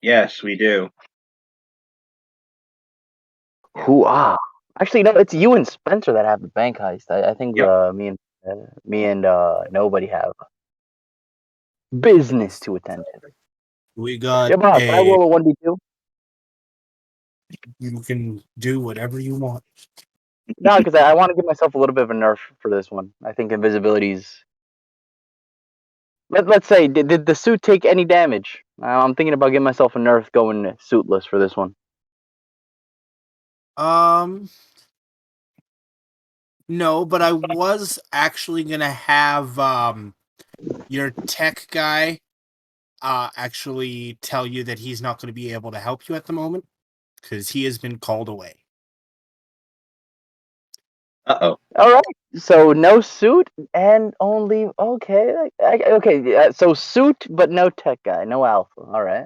Yes, we do. Who? Actually, no. It's you and Spencer that have the bank heist. I think Yep. me and nobody have business to attend to. We got Yeah, Bob. Can I roll a 1d2? You can do whatever you want. No, because I want to give myself a little bit of a nerf for this one. I think invisibility's. Let's say, did the suit take any damage? I'm thinking about giving myself a nerf going suitless for this one. No, but I was actually gonna have your tech guy actually tell you that he's not going to be able to help you at the moment because he has been called away. Uh-oh. All right. So no suit and only okay. Okay. So suit but no tech guy, no alpha. All right,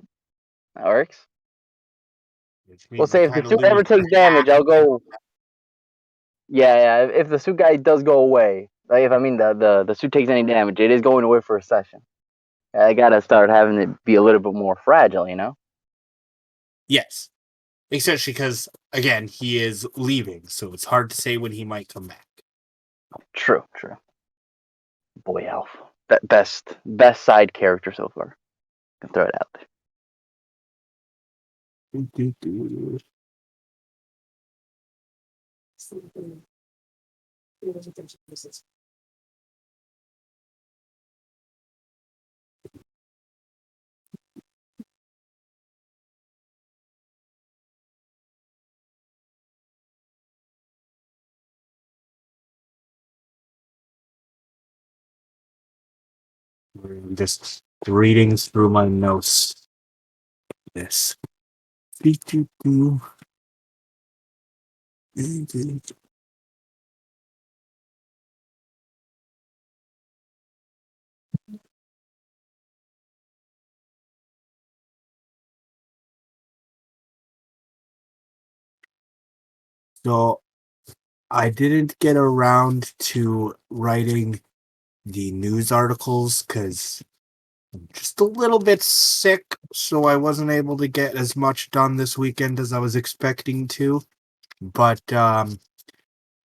that works. We'll say if the suit ever takes damage, I'll go. Yeah. If the suit guy does go away, like if the suit takes any damage, it is going away for a session. I gotta start having it be a little bit more fragile, you know. Yes, especially because again he is leaving, so it's hard to say when he might come back. True. Boy, Alf, best side character so far. Can throw it out there. I'm just reading through my notes. This. So I didn't get around to writing the news articles because I'm just a little bit sick, so I wasn't able to get as much done this weekend as I was expecting to. But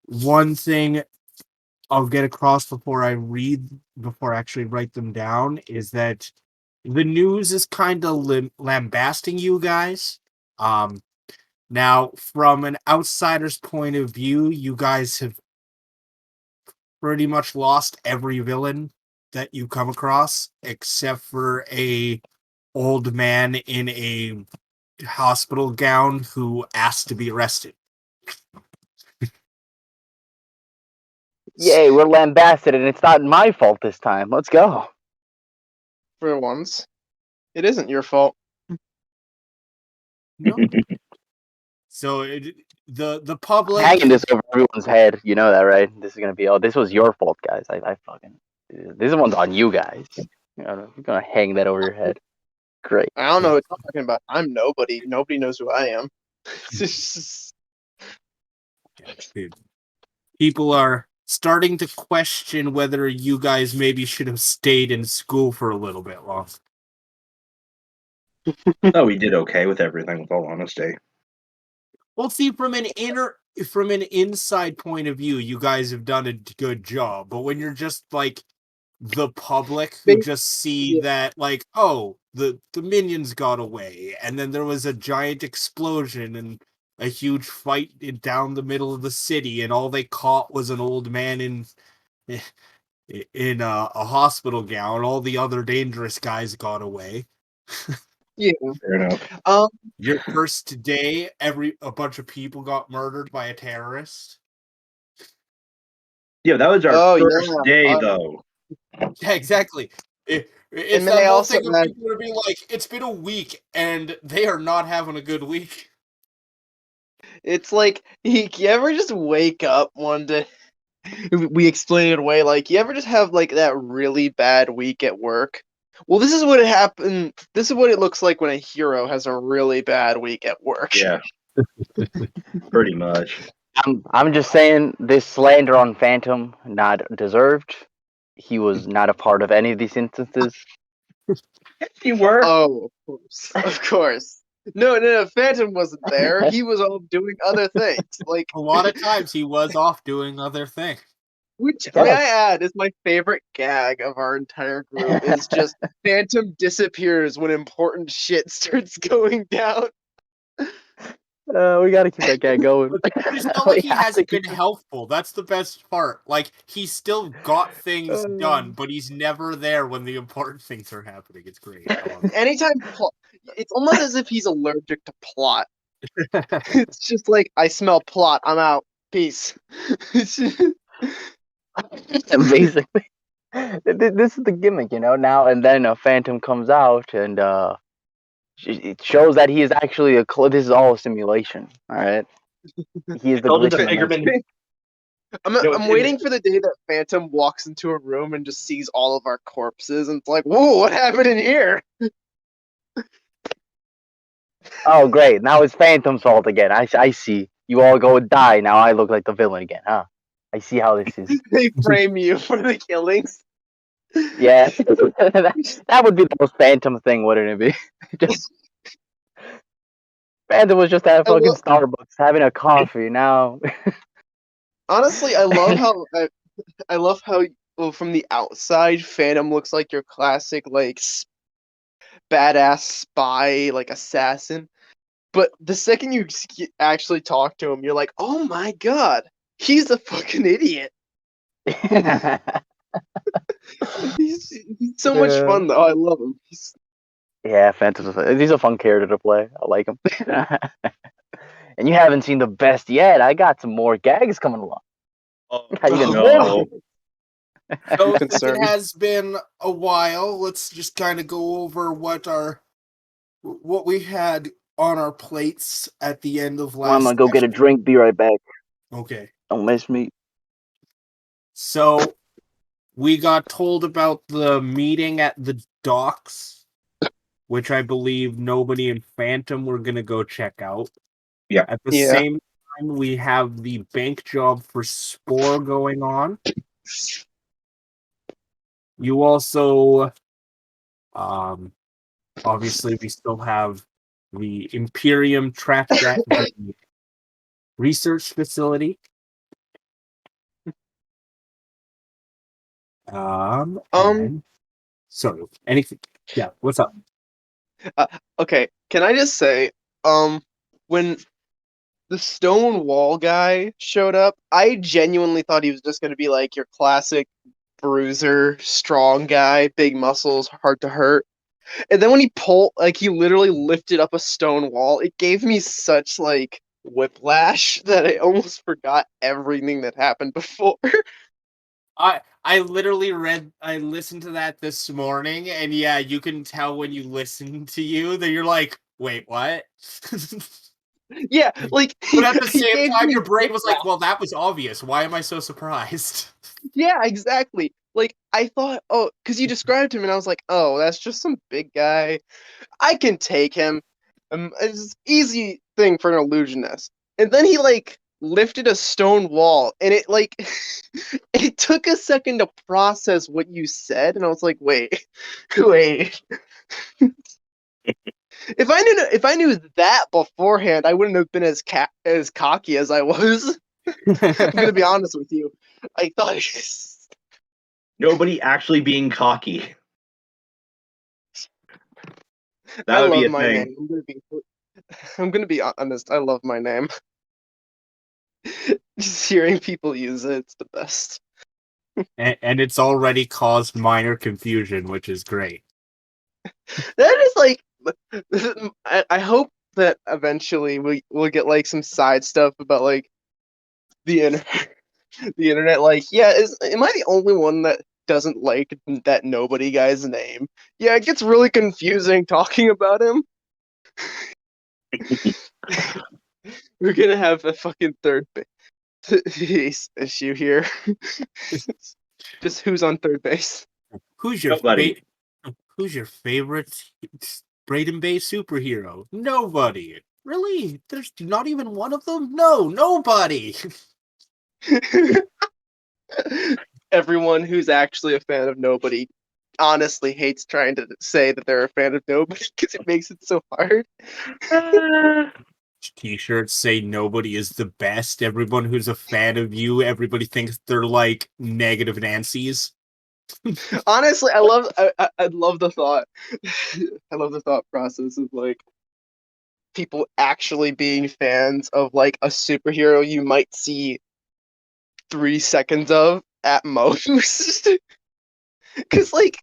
one thing I'll get across before I actually write them down is that the news is kind of lambasting you guys. Now, from an outsider's point of view, you guys have pretty much lost every villain that you come across, except for a old man in a hospital gown who asked to be arrested. Yay, we're lambasted, and it's not my fault this time. Let's go. For once, it isn't your fault. No. So the public Hanging this over everyone's head, you know that, right? This is gonna be this was your fault, guys. I fucking this one's on you guys. You're gonna hang that over your head. Great. I don't know what you're talking about. I'm nobody. Nobody knows who I am. People are starting to question whether you guys maybe should have stayed in school for a little bit longer. No, we did okay with everything, with all honesty. Well, see, from an inside point of view, you guys have done a good job. But when you're just like the public who just see that, like, oh, the minions got away, and then there was a giant explosion and a huge fight down the middle of the city, and all they caught was an old man in a hospital gown. All the other dangerous guys got away. Yeah, fair enough. Your first day, a bunch of people got murdered by a terrorist. Yeah, that was our first day, though. Yeah, exactly. It's and that then whole thing of people are being like, it's been a week, and they are not having a good week. It's like, you ever just wake up one day? We explain it away. Like, you ever just have like that really bad week at work? Well, this is what it happened. This is what it looks like when a hero has a really bad week at work. Yeah, pretty much. I'm just saying this slander on Phantom not deserved. He was not a part of any of these instances. You were. Oh, of course. No, Phantom wasn't there. He was off doing other things. Like, A lot of times he was off doing other things. which, Yes. may I add, is my favorite gag of our entire group, is just Phantom disappears when important shit starts going down. We gotta keep that guy going. It's not We like he have to hasn't keep been helpful. That's the best part. Like, he's still got things done, but he's never there when the important things are happening. It's great. I love it. Anytime it's almost as if he's allergic to plot. It's just like, I smell plot. I'm out. Peace. Basically, this is the gimmick, you know. Now and then a Phantom comes out, and it shows that he is actually this is all a simulation. All right, he is the Told you the glitch in the Figurman. matrix. I'm waiting for the day that Phantom walks into a room and just sees all of our corpses and it's like, whoa, what happened in here? Oh, great! Now it's Phantom's fault again. I see. You all go and die. Now I look like the villain again, huh? I see how this is. They frame you for the killings. Yeah, that would be the most Phantom thing, wouldn't it be? Just Phantom was just at I fucking lo- Starbucks having a coffee. Now, Honestly, I love how well, from the outside, Phantom looks like your classic like badass spy, like assassin. But the second you actually talk to him, you're like, oh my god, he's a fucking idiot. He's so much Yeah. fun though. I love him. Yeah, he's a fun character to play. I like him. And you haven't seen the best yet. I got some more gags coming along. Oh, Got even no. more. So, since concerned. it has been a while, let's just kind of go over what we had on our plates at the end of last I'm gonna go get a session. drink. Be right back. Okay. Don't miss me. So, we got told about the meeting at the docks, which I believe nobody in Phantom were going to go check out. Yeah. At the same time, we have the bank job for Spore going on. You also, obviously, we still have the Imperium trapped at the research facility. And sorry, anything? Yeah, what's up? Okay, can I just say, when the stone wall guy showed up, I genuinely thought he was just gonna be like your classic bruiser, strong guy, big muscles, hard to hurt. And then when he literally lifted up a stone wall, it gave me such like whiplash that I almost forgot everything that happened before. I listened to that this morning, and yeah, you can tell when you listen to you that you're like, wait, what? Yeah, like But at the he same gave time, me your brain was like, whiplash. well, that was obvious. Why am I so surprised? Yeah, exactly. Like I thought, oh, because you described him, and I was like, oh, that's just some big guy. I can take him. It's an easy thing for an illusionist. And then he like lifted a stone wall, and it like it took a second to process what you said, and I was like, wait, wait. If I knew that beforehand, I wouldn't have been as cocky as I was. I'm gonna be honest with you. I thought Nobody actually being cocky. That I would be love a my thing. name. I'm gonna be honest. I love my name. Just hearing people use it's the best. And it's already caused minor confusion, which is great. That is like, I hope that eventually we'll get like some side stuff about like the internet. The internet, like, yeah, am I the only one that doesn't like that nobody guy's name? Yeah, it gets really confusing talking about him. We're gonna have a fucking third base issue here. Just who's on third base? Who's your Nobody. Who's your favorite Braden Bay superhero? Nobody. Really? There's not even one of them? No, nobody. Everyone who's actually a fan of nobody honestly hates trying to say that they're a fan of nobody because it makes it so hard. T-shirts say nobody is the best. Everyone who's a fan of you, everybody thinks they're like negative Nancy's. Honestly, I love the thought. I love the thought process of like people actually being fans of like a superhero you might see 3 seconds of at most. Because like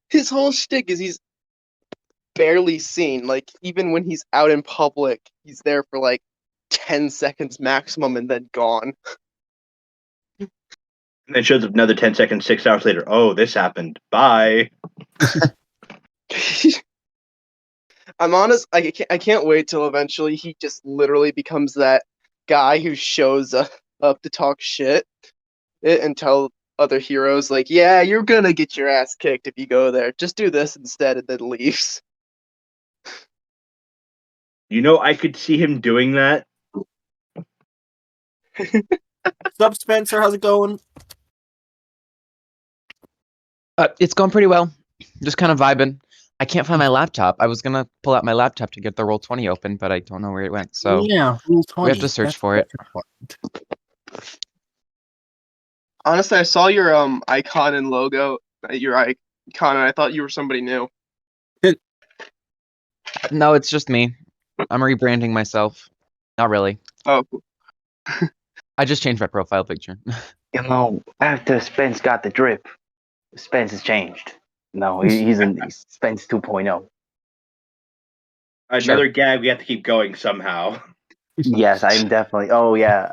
his whole shtick is he's barely seen. Like even when he's out in public, he's there for like 10 seconds maximum and then gone. And then shows up another 10 seconds, 6 hours later. Oh, this happened. Bye. I'm honest. I can't wait till eventually he just literally becomes that guy who shows up to talk shit and tell other heroes like, yeah, you're gonna get your ass kicked if you go there. Just do this instead, and then leaves. You know, I could see him doing that. What's up, Spencer? How's it going? It's going pretty well. Just kind of vibing. I can't find my laptop. I was gonna pull out my laptop to get the Roll20 open, but I don't know where it went. So yeah, Rule 20. we have to search for it. Honestly, I saw your icon and logo, your icon, and I thought you were somebody new. No, it's just me. I'm rebranding myself. Not really. Oh, cool. I just changed my profile picture. You know, after Spence got the drip, Spence has changed. No, he's Spence 2.0. Another gag. We have to keep going somehow. Yes, I'm definitely. Oh yeah.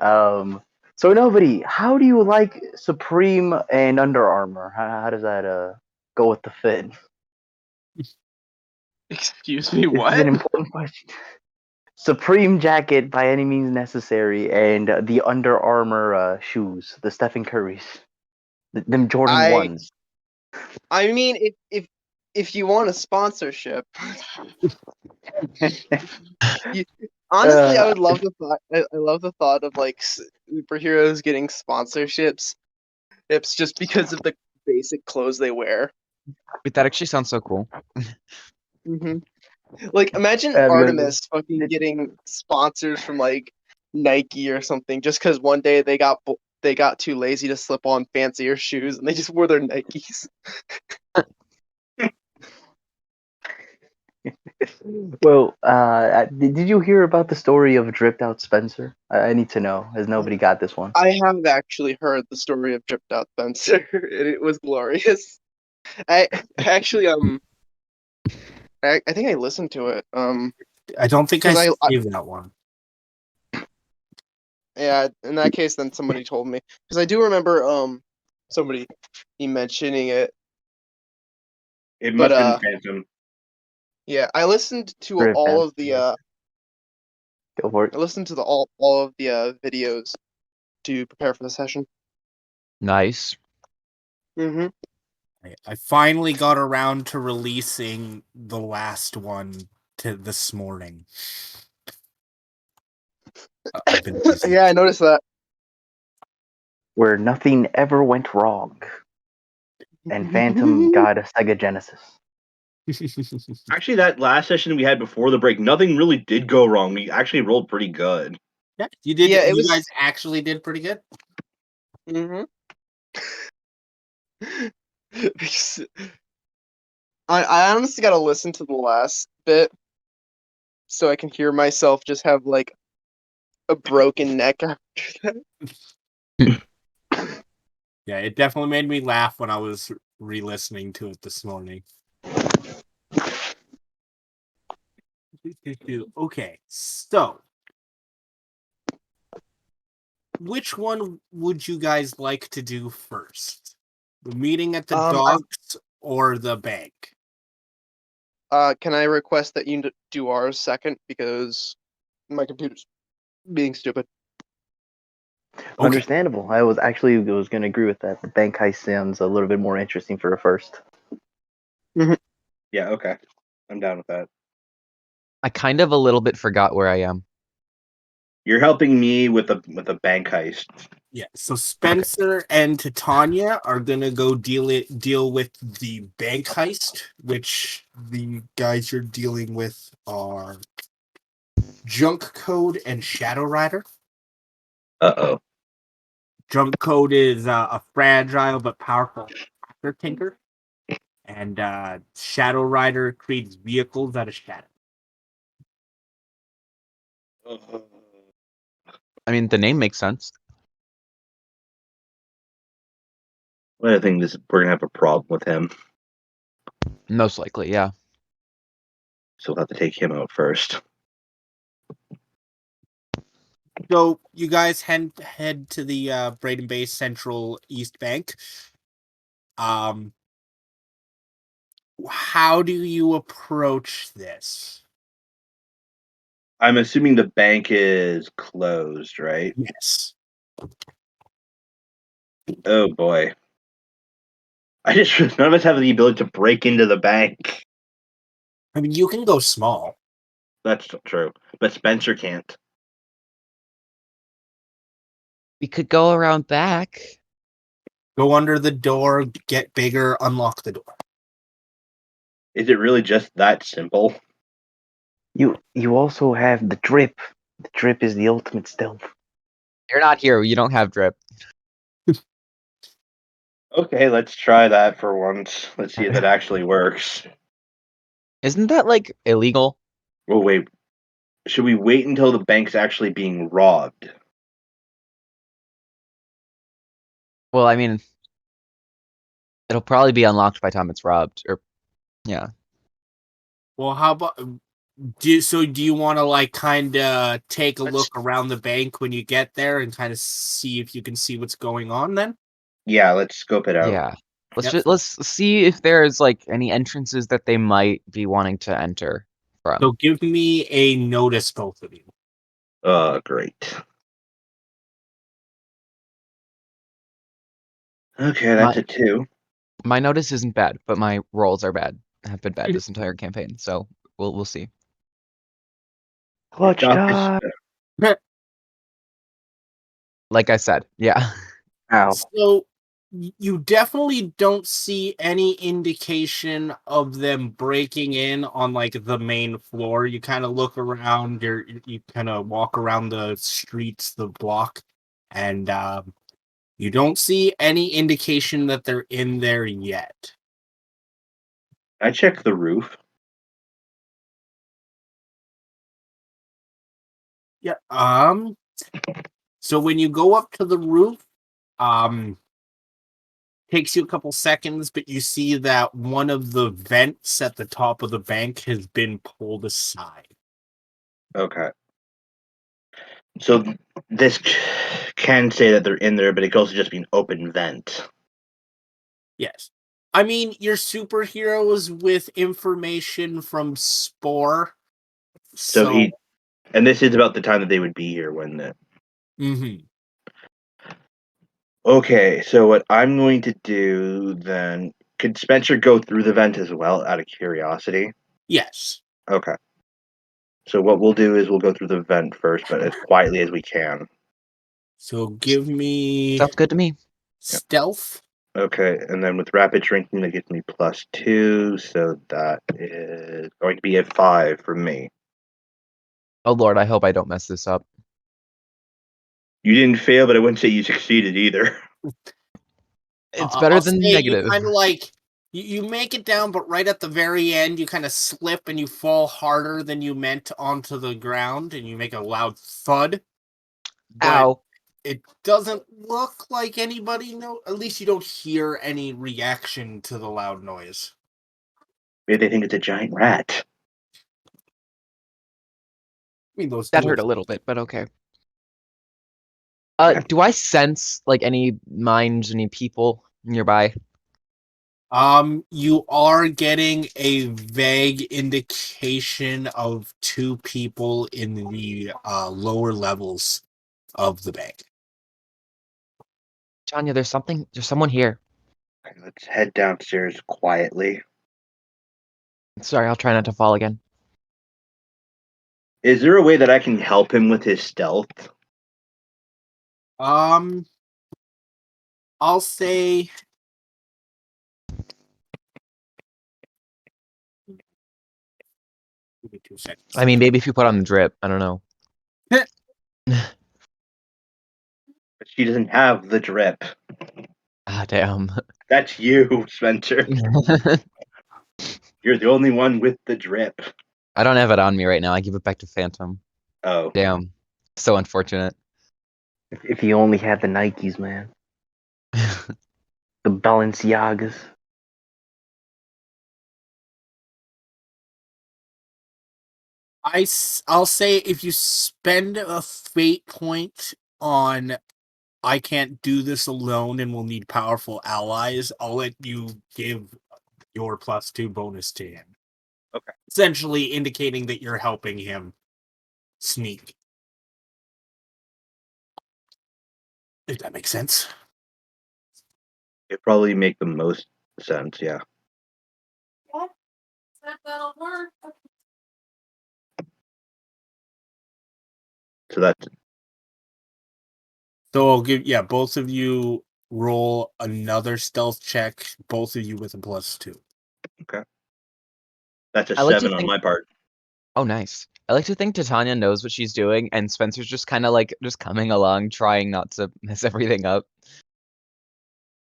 So nobody, how do you like Supreme and Under Armour? How does that go with the fit? Excuse me, This is what? an important question. Supreme jacket by any means necessary, and the Under Armour shoes, the Stephen Currys, them Jordan ones. I mean, if you want a sponsorship, honestly, I would love the thought. I love the thought of like superheroes getting sponsorships. It's just because of the basic clothes they wear. Wait, that actually sounds so cool. hmm Like, imagine Artemis fucking getting sponsors from like Nike or something just because one day they got too lazy to slip on fancier shoes and they just wore their Nikes. Well, did you hear about the story of Dripped Out Spencer? I need to know. Has nobody got this one? I have actually heard the story of Dripped Out Spencer, and it was glorious. I actually I think I listened to it. I don't think I 'Cause I- saved that one. Yeah, in that case, then somebody told me because I do remember somebody mentioning it. It But, must have been Phantom. Yeah, I listened to Drip all Out. of the Go for it. I listened to the all of the videos to prepare for the session. Nice. Mm-hmm. I finally got around to releasing the last one to this morning. I've been busy. Yeah, I noticed that. Where nothing ever went wrong, and Phantom got a Sega Genesis. Actually, that last session we had before the break, nothing really did go wrong. We actually rolled pretty good. Yeah, you did. Yeah, it you was- guys actually did pretty good. Mm-hmm. I honestly gotta listen to the last bit so I can hear myself just have like a broken neck after that. Yeah, it definitely made me laugh when I was re-listening to it this morning. Okay, so which one would you guys like to do first? The meeting at the docks or the bank? Can I request that you do ours second because my computer's being stupid. Okay. Understandable. I was going to agree with that. The bank heist sounds a little bit more interesting for a first. Yeah, okay. I'm down with that. I kind of a little bit forgot where I am. You're helping me with a bank heist. Yeah, so Spencer and Titania are gonna go deal with the bank heist, which the guys you're dealing with are Junk Code and Shadow Rider. Uh-oh. Junk Code is a fragile but powerful hacker tinker, and Shadow Rider creates vehicles out of shadow. I mean, the name makes sense. I think we're gonna have a problem with him, Most likely, yeah. so we'll have to take him out first. So you guys head to the Braden Bay Central East Bank. How do you approach this? I'm assuming the bank is closed, right? Yes. Oh boy. None of us have the ability to break into the bank. I mean, you can go small. That's true, but Spencer can't. We could go around back. Go under the door, get bigger, unlock the door. Is it really just that simple? You also have the drip. The drip is the ultimate stealth. You're not here. You don't have drip. Okay, let's try that for once. Let's see if that actually works. Isn't that like illegal? Oh wait, should we wait until the bank's actually being robbed? Well, I mean, it'll probably be unlocked by the time it's robbed. Or yeah. Well, how about do you want to like kind of take a look around the bank when you get there and kind of see if you can see what's going on then? Yeah, let's scope it out. Yeah. Yep. Let's see if there's like any entrances that they might be wanting to enter from. So give me a notice, both of you. Great. Okay, that's a 2. My notice isn't bad, but my rolls are bad. Have been bad this entire campaign. So we'll see. Clutch Doc time. Like I said, yeah. Ow. So you definitely don't see any indication of them breaking in on like the main floor. You kind of look around, you kind of walk around the streets, the block, and you don't see any indication that they're in there yet. I checked the roof. Yeah. So when you go up to the roof, takes you a couple seconds, but you see that one of the vents at the top of the bank has been pulled aside. Okay. So this can say that they're in there, but it could also just be an open vent. Yes. I mean, your superhero is with information from Spore. So And this is about the time that they would be here, wouldn't it? Mhm. Okay, so what I'm going to do then, could Spencer go through the vent as well, out of curiosity? Yes. Okay. So what we'll do is we'll go through the vent first, but as quietly as we can. So give me Sounds good to me. stealth. Okay, and then with rapid drinking, that gets me +2, so that is going to be a 5 for me. Oh Lord, I hope I don't mess this up. You didn't fail, but I wouldn't say you succeeded either. It's better I'll than say negative. you kind of like you make it down, but right at the very end, you kind of slip and you fall harder than you meant onto the ground, and you make a loud thud. But Ow. it doesn't look like anybody at least you don't hear any reaction to the loud noise. Maybe they think it's a giant rat. I mean, those That do hurt a exist. little bit, but okay. Yeah. Do I sense like any minds, any people nearby? You are getting a vague indication of 2 people in the lower levels of the bank. Tanya, there's someone here. Okay, let's head downstairs quietly. Sorry, I'll try not to fall again. Is there a way that I can help him with his stealth? I'll say. Give me 2 seconds. I mean, maybe if you put on the drip, I don't know. But she doesn't have the drip. Ah, damn. That's you, Spencer. You're the only one with the drip. I don't have it on me right now. I give it back to Phantom. Oh. Damn. So unfortunate. If you only had the Nikes, man. The Balenciagas. I'll say if you spend a fate point on I can't do this alone and will need powerful allies, I'll let you give your +2 bonus to him. Okay. Essentially indicating that you're helping him sneak. If that makes sense. It'd probably make the most sense, yeah. That'll work. So that's So I'll give both of you roll another stealth check, both of you with a +2. that's a I like to 7 on think- my part. Oh, nice. I like to think Titania knows what she's doing, and Spencer's just kind of like just coming along, trying not to mess everything up.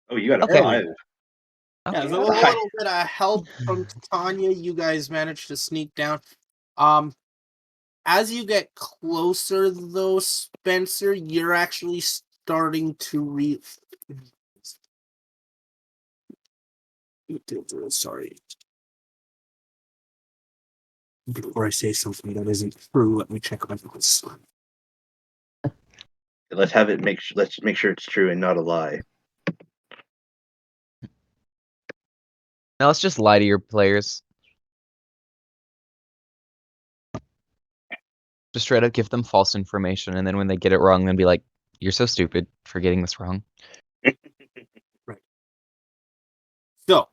Oh, you got a Okay. 5. Yeah, Okay. so with a little bit of help from Tanya, you guys managed to sneak down. As you get closer, though, Spencer, you're actually starting to Sorry. Before I say something that isn't true, let me check my notes. Let's make sure it's true and not a lie. Now let's just lie to your players. Just straight up give them false information, and then when they get it wrong, then be like, "You're so stupid for getting this wrong." Right. So,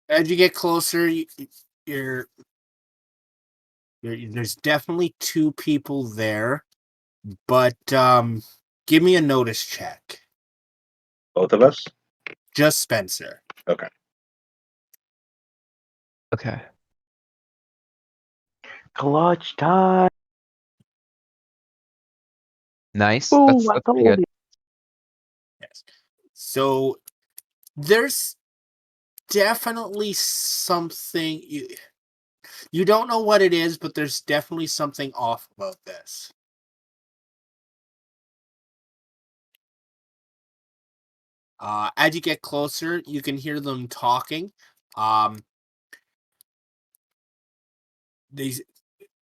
as you get closer, there's definitely 2 people there, but give me a notice check. Both of us? Just Spencer. Okay. Okay. Clutch time. Nice. Ooh, That's I pretty told good. you. Yes. So there's definitely something you don't know what it is, but there's definitely something off about this. As you get closer, you can hear them talking.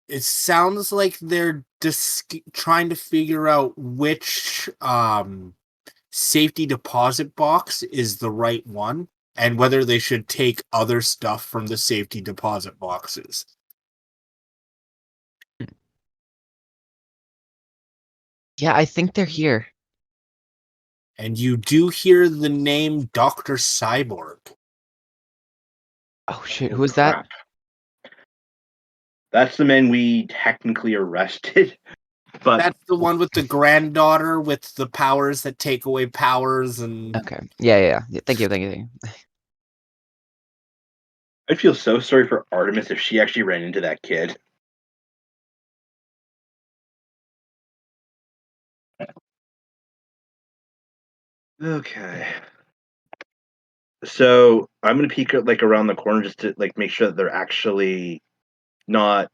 It sounds like they're trying to figure out which safety deposit box is the right one and whether they should take other stuff from the safety deposit boxes. Yeah, I think they're here. And you do hear the name Dr. Cyborg. Oh shit, Oh, who is that? crap. That's the man we technically arrested. But That's the one with the granddaughter with the powers that take away powers and Okay. Yeah. Thank you. I'd feel so sorry for Artemis if she actually ran into that kid. Okay. So I'm gonna peek like around the corner just to like make sure that they're actually not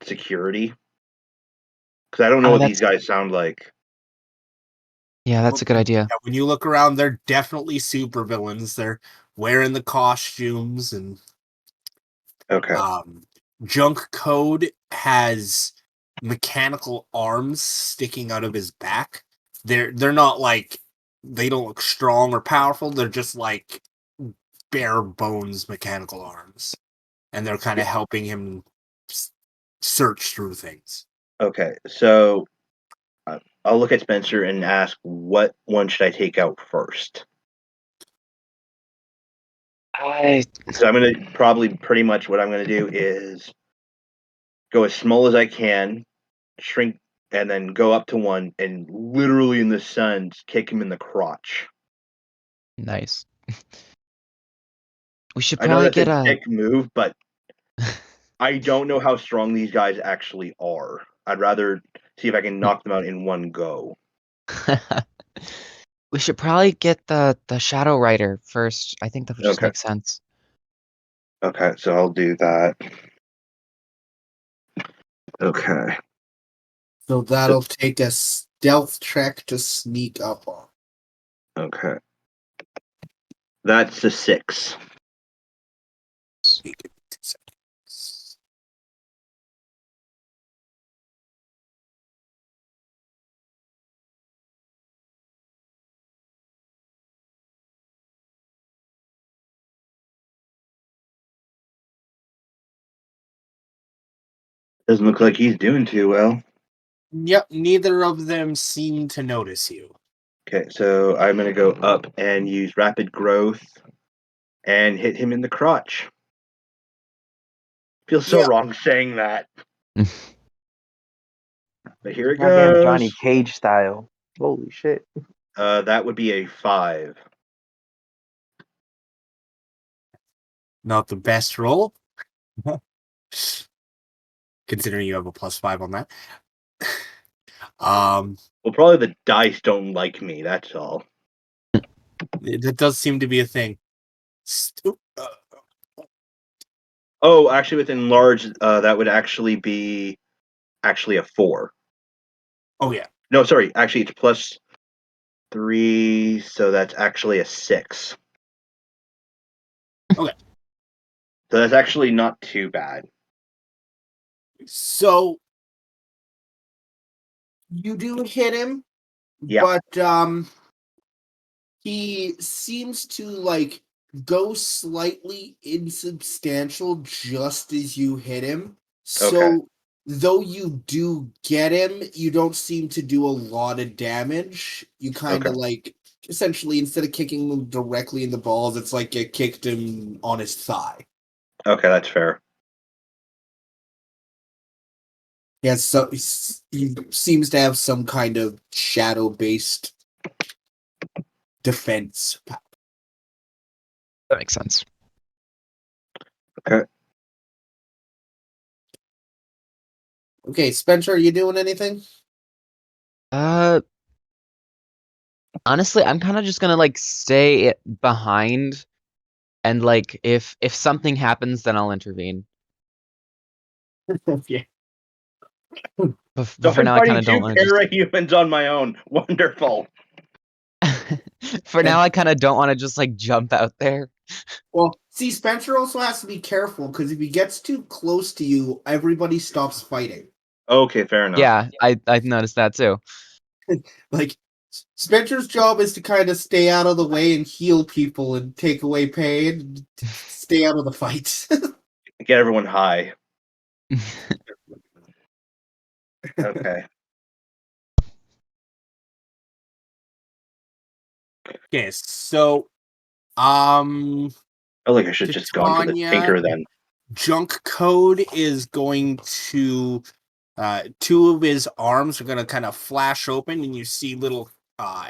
security. Because I don't know what these guys sound like. Yeah, that's a good idea. yeah, when you look around, they're definitely supervillains. They're wearing the costumes and Okay. Junk Code has mechanical arms sticking out of his back. They're not like they don't look strong or powerful. They're just like bare bones mechanical arms, and they're kind of helping him search through things. Okay. So I'll look at Spencer and ask, what one should I take out first? So I'm gonna probably pretty much what I'm gonna do is go as small as I can, shrink and then go up to one and literally in the sun kick him in the crotch. Nice. We should I know probably that's get a a. dick move, but I don't know how strong these guys actually are. I'd rather see if I can knock them out in one go. We should probably get the Shadow Rider first. I think that would just Okay. make sense. Okay, so I'll do that. Okay. So that'll take a stealth check to sneak up on. Okay. That's a 6. Give me 2 seconds. Doesn't look like he's doing too well. Yep, neither of them seem to notice you. Okay, so I'm going to go up and use rapid growth and hit him in the crotch. Feels so Yeah. wrong saying that. But here it Goddamn Johnny goes. Cage style. Holy shit. That would be a 5. Not the best roll. Considering you have a +5 on that. Well, probably the dice don't like me, that's all. That does seem to be a thing. Oh, actually with enlarged, that would actually be a 4. Oh yeah. No, sorry, actually it's +3, so that's actually a 6. Okay. So that's actually not too bad. So you do hit him, Yeah. but he seems to like go slightly insubstantial just as you hit him. So Okay. though you do get him, you don't seem to do a lot of damage. You kind of Okay. like essentially instead of kicking him directly in the balls, it's like you kicked him on his thigh. Okay, that's fair. Yeah, so he seems to have some kind of shadow-based defense. That makes sense. Okay, Spencer, are you doing anything? Honestly, I'm kind of just gonna like stay behind, and like if something happens, then I'll intervene. Yeah. But So for I'm now, I kind fighting of don't 2 want to just. para-humans on my own. Wonderful. For now, I kind of don't want to just like jump out there. Well, see, Spencer also has to be careful because if he gets too close to you, everybody stops fighting. Okay, fair enough. Yeah, I noticed that too. Like, Spencer's job is to kind of stay out of the way and heal people and take away pain and stay out of the fight. Get everyone high. Okay. Okay, so, I feel like I should just gone for the Titania, tinker then. Junk Code is going to 2 of his arms are going to kind of flash open and you see little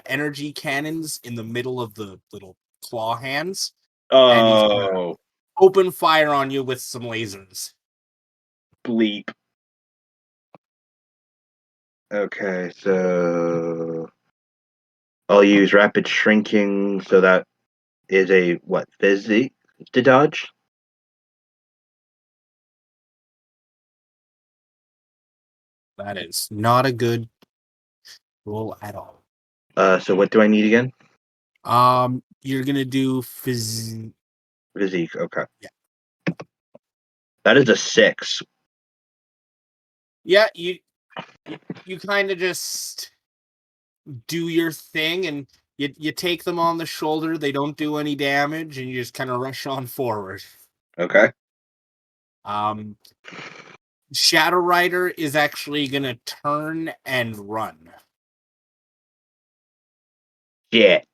energy cannons in the middle of the little claw hands, and he's going to Oh, open fire on you with some lasers. bleep. Okay, so I'll use rapid shrinking, so that is a what, physique to dodge? That is not a good roll at all. So what do I need again? You're going to do Physique, okay. Yeah. That is a 6. Yeah, you kind of just do your thing and you take them on the shoulder, they don't do any damage, and you just kind of rush on forward. Okay. Shadow Rider is actually gonna turn and run. Shit.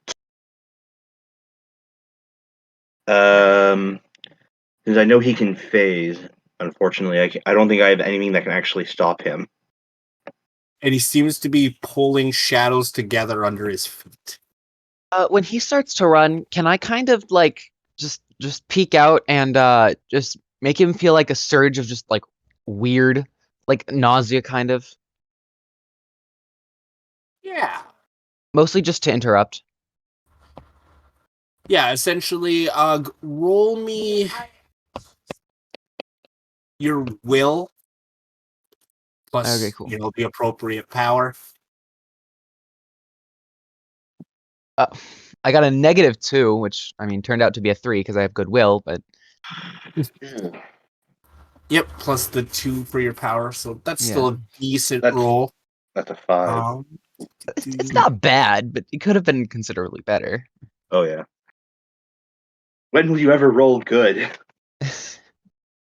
Since I know he can phase, unfortunately, I don't think I have anything that can actually stop him. and he seems to be pulling shadows together under his feet. When he starts to run, can I kind of like just peek out and just make him feel like a surge of just like weird, like nausea kind of? Yeah. Mostly just to interrupt. Yeah, essentially, roll me your will Okay, plus, cool. the appropriate power. I got a -2, which I mean turned out to be a 3 because I have goodwill, but Yep, plus the 2 for your power, so that's Yeah. still a decent That's roll. that's a 5. it's not bad, but it could have been considerably better. Oh yeah. When will you ever roll good?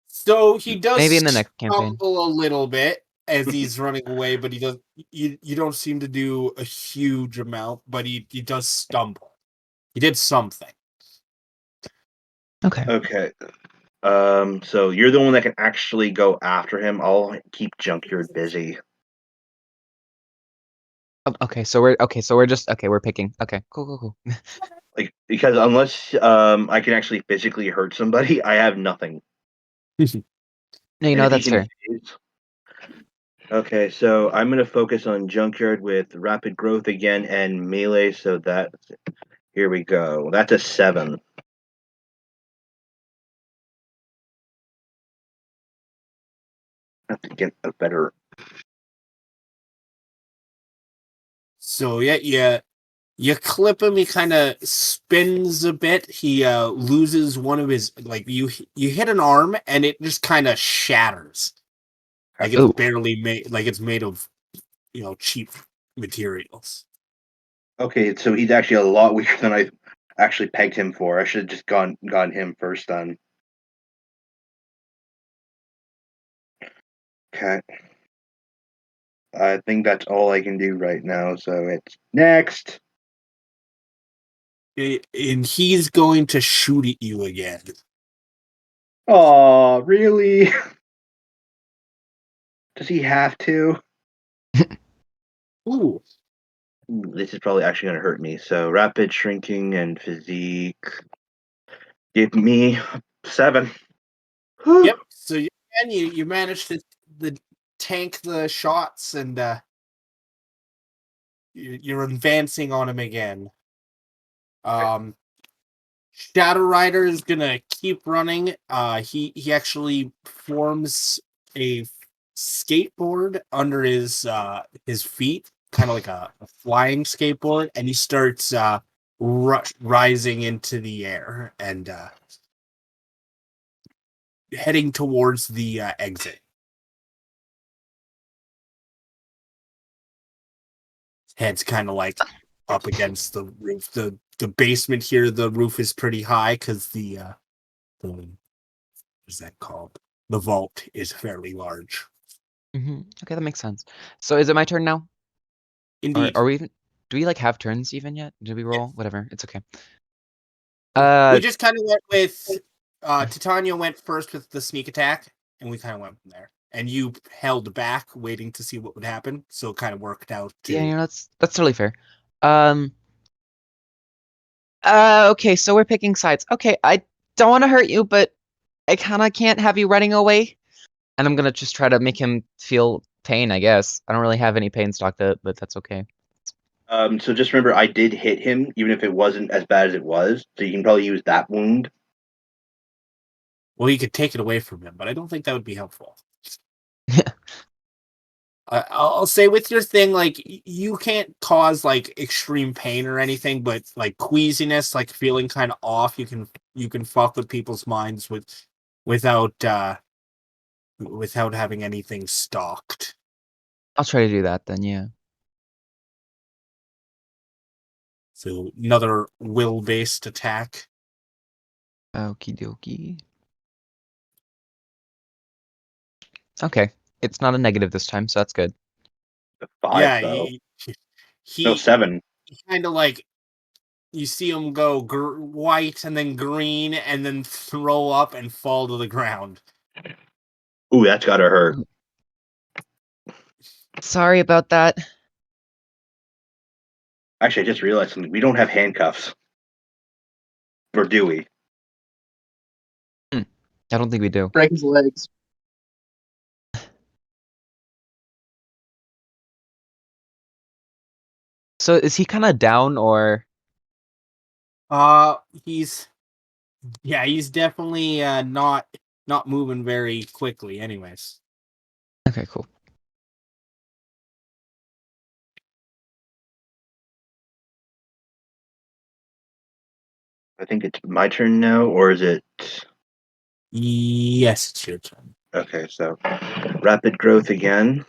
So he does Maybe in the next campaign. stumble a little bit as he's running away, but he does. You don't seem to do a huge amount, but he does stumble. He did something. Okay. Okay. So you're the one that can actually go after him. I'll keep Junkyard busy. Okay, so we're just we're picking. Okay, cool. Like because unless I can actually physically hurt somebody, I have nothing. No, And if he that's can fair. phase- Okay, so I'm gonna focus on Junkyard with rapid growth again and melee. So that's here we go. That's a 7. I have to get a better. So you clip him. He kind of spins a bit. He loses one of his you hit an arm and it just kind of shatters. Like it's Ooh. barely made. Like it's made of cheap materials. Okay, so he's actually a lot weaker than I actually pegged him for. I should have just gone him first then. Okay. I think that's all I can do right now, so it's next. And he's going to shoot at you again. Oh, really? Does he have to? Ooh. This is probably actually going to hurt me. So rapid shrinking and physique. Give me 7. Yep. So you managed to tank the shots and you're advancing on him again. Shadow Rider is gonna keep running. He actually forms a skateboard under his feet, kind of like a flying skateboard, and he starts rising into the air and heading towards the exit. Head's kind of like up against the roof. The basement here, the roof is pretty high because the what's that called? The vault is fairly large. Okay, that makes sense. So is it my turn now? Indeed. Or are we even? Do we like have turns even yet? Did we roll? Whatever, it's okay. We just kind of went with Titania went first with the sneak attack, and we kind of went from there. And you held back, waiting to see what would happen, so it kind of worked out. Yeah, that's totally fair. Okay, so we're picking sides. Okay, I don't want to hurt you, but I kind of can't have you running away. And I'm gonna just try to make him feel pain, I guess. I don't really have any pain stocked up, but that's okay. So just remember, I did hit him, even if it wasn't as bad as it was. So you can probably use that wound. Well, you could take it away from him, but I don't think that would be helpful. I'll say with your thing, like you can't cause like extreme pain or anything, but like queasiness, like feeling kind of off, you can fuck with people's minds without having anything stalked. I'll try to do that then, yeah. So another will-based attack. Okie dokie. Okay, it's not a negative this time, so that's good. 5 though. No, 7. Kind of like you see him go white and then green and then throw up and fall to the ground. Ooh, that's gotta hurt. Sorry about that. Actually, I just realized something. We don't have handcuffs. Or do we? I don't think we do. Break his legs. So is he kind of down or? He's definitely not moving very quickly. Anyways. Okay, cool. I think it's my turn now, or is it? Yes, it's your turn. Okay, so rapid growth again,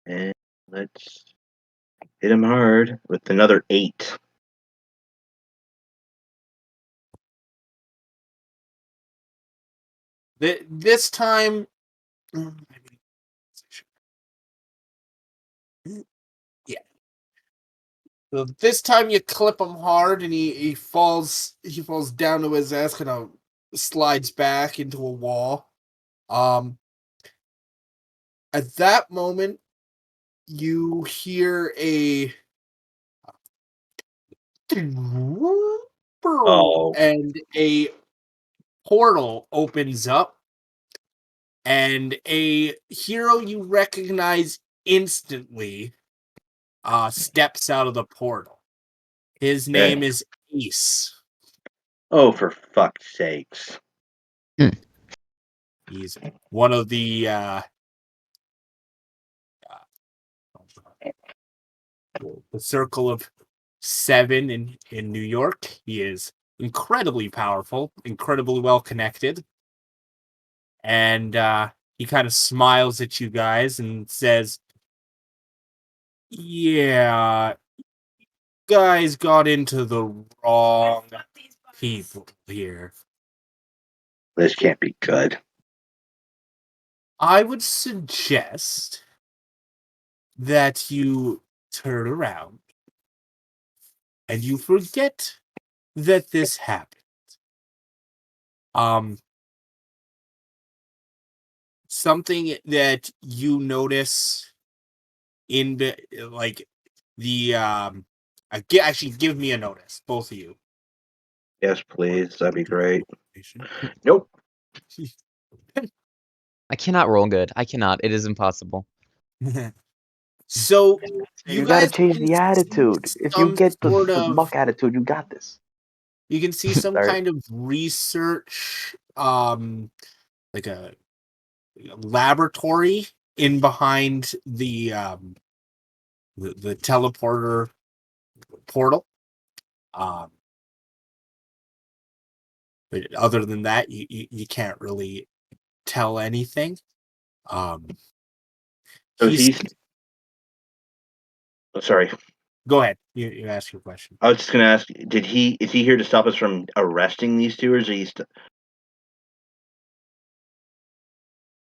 and let's hit him hard with another 8. This time, yeah. So this time you clip him hard, and he falls down to his ass, kind of slides back into a wall. At that moment, you hear a Oh. and a portal opens up, and a hero you recognize instantly steps out of the portal. His name is Ace. Oh, for fuck's sakes. He's one of the Circle of 7 in New York. He is incredibly powerful, incredibly well connected. And he kind of smiles at you guys and says, yeah, guys got into the wrong people here. This can't be good. I would suggest that you turn around and you forget that this happened. Something that you notice in actually give me a notice, both of you. Yes, please. That'd be great. Nope. I cannot roll good. I cannot. It is impossible. So You guys gotta change can the attitude. see If you some get sort the of muck attitude, you got this. you can see some Sorry. kind of research, like a laboratory in behind the teleporter portal. But other than that, you can't really tell anything. So he's. Oh, sorry. Go ahead. You ask your question. I was just gonna ask. Is he here to stop us from arresting these two, or is he?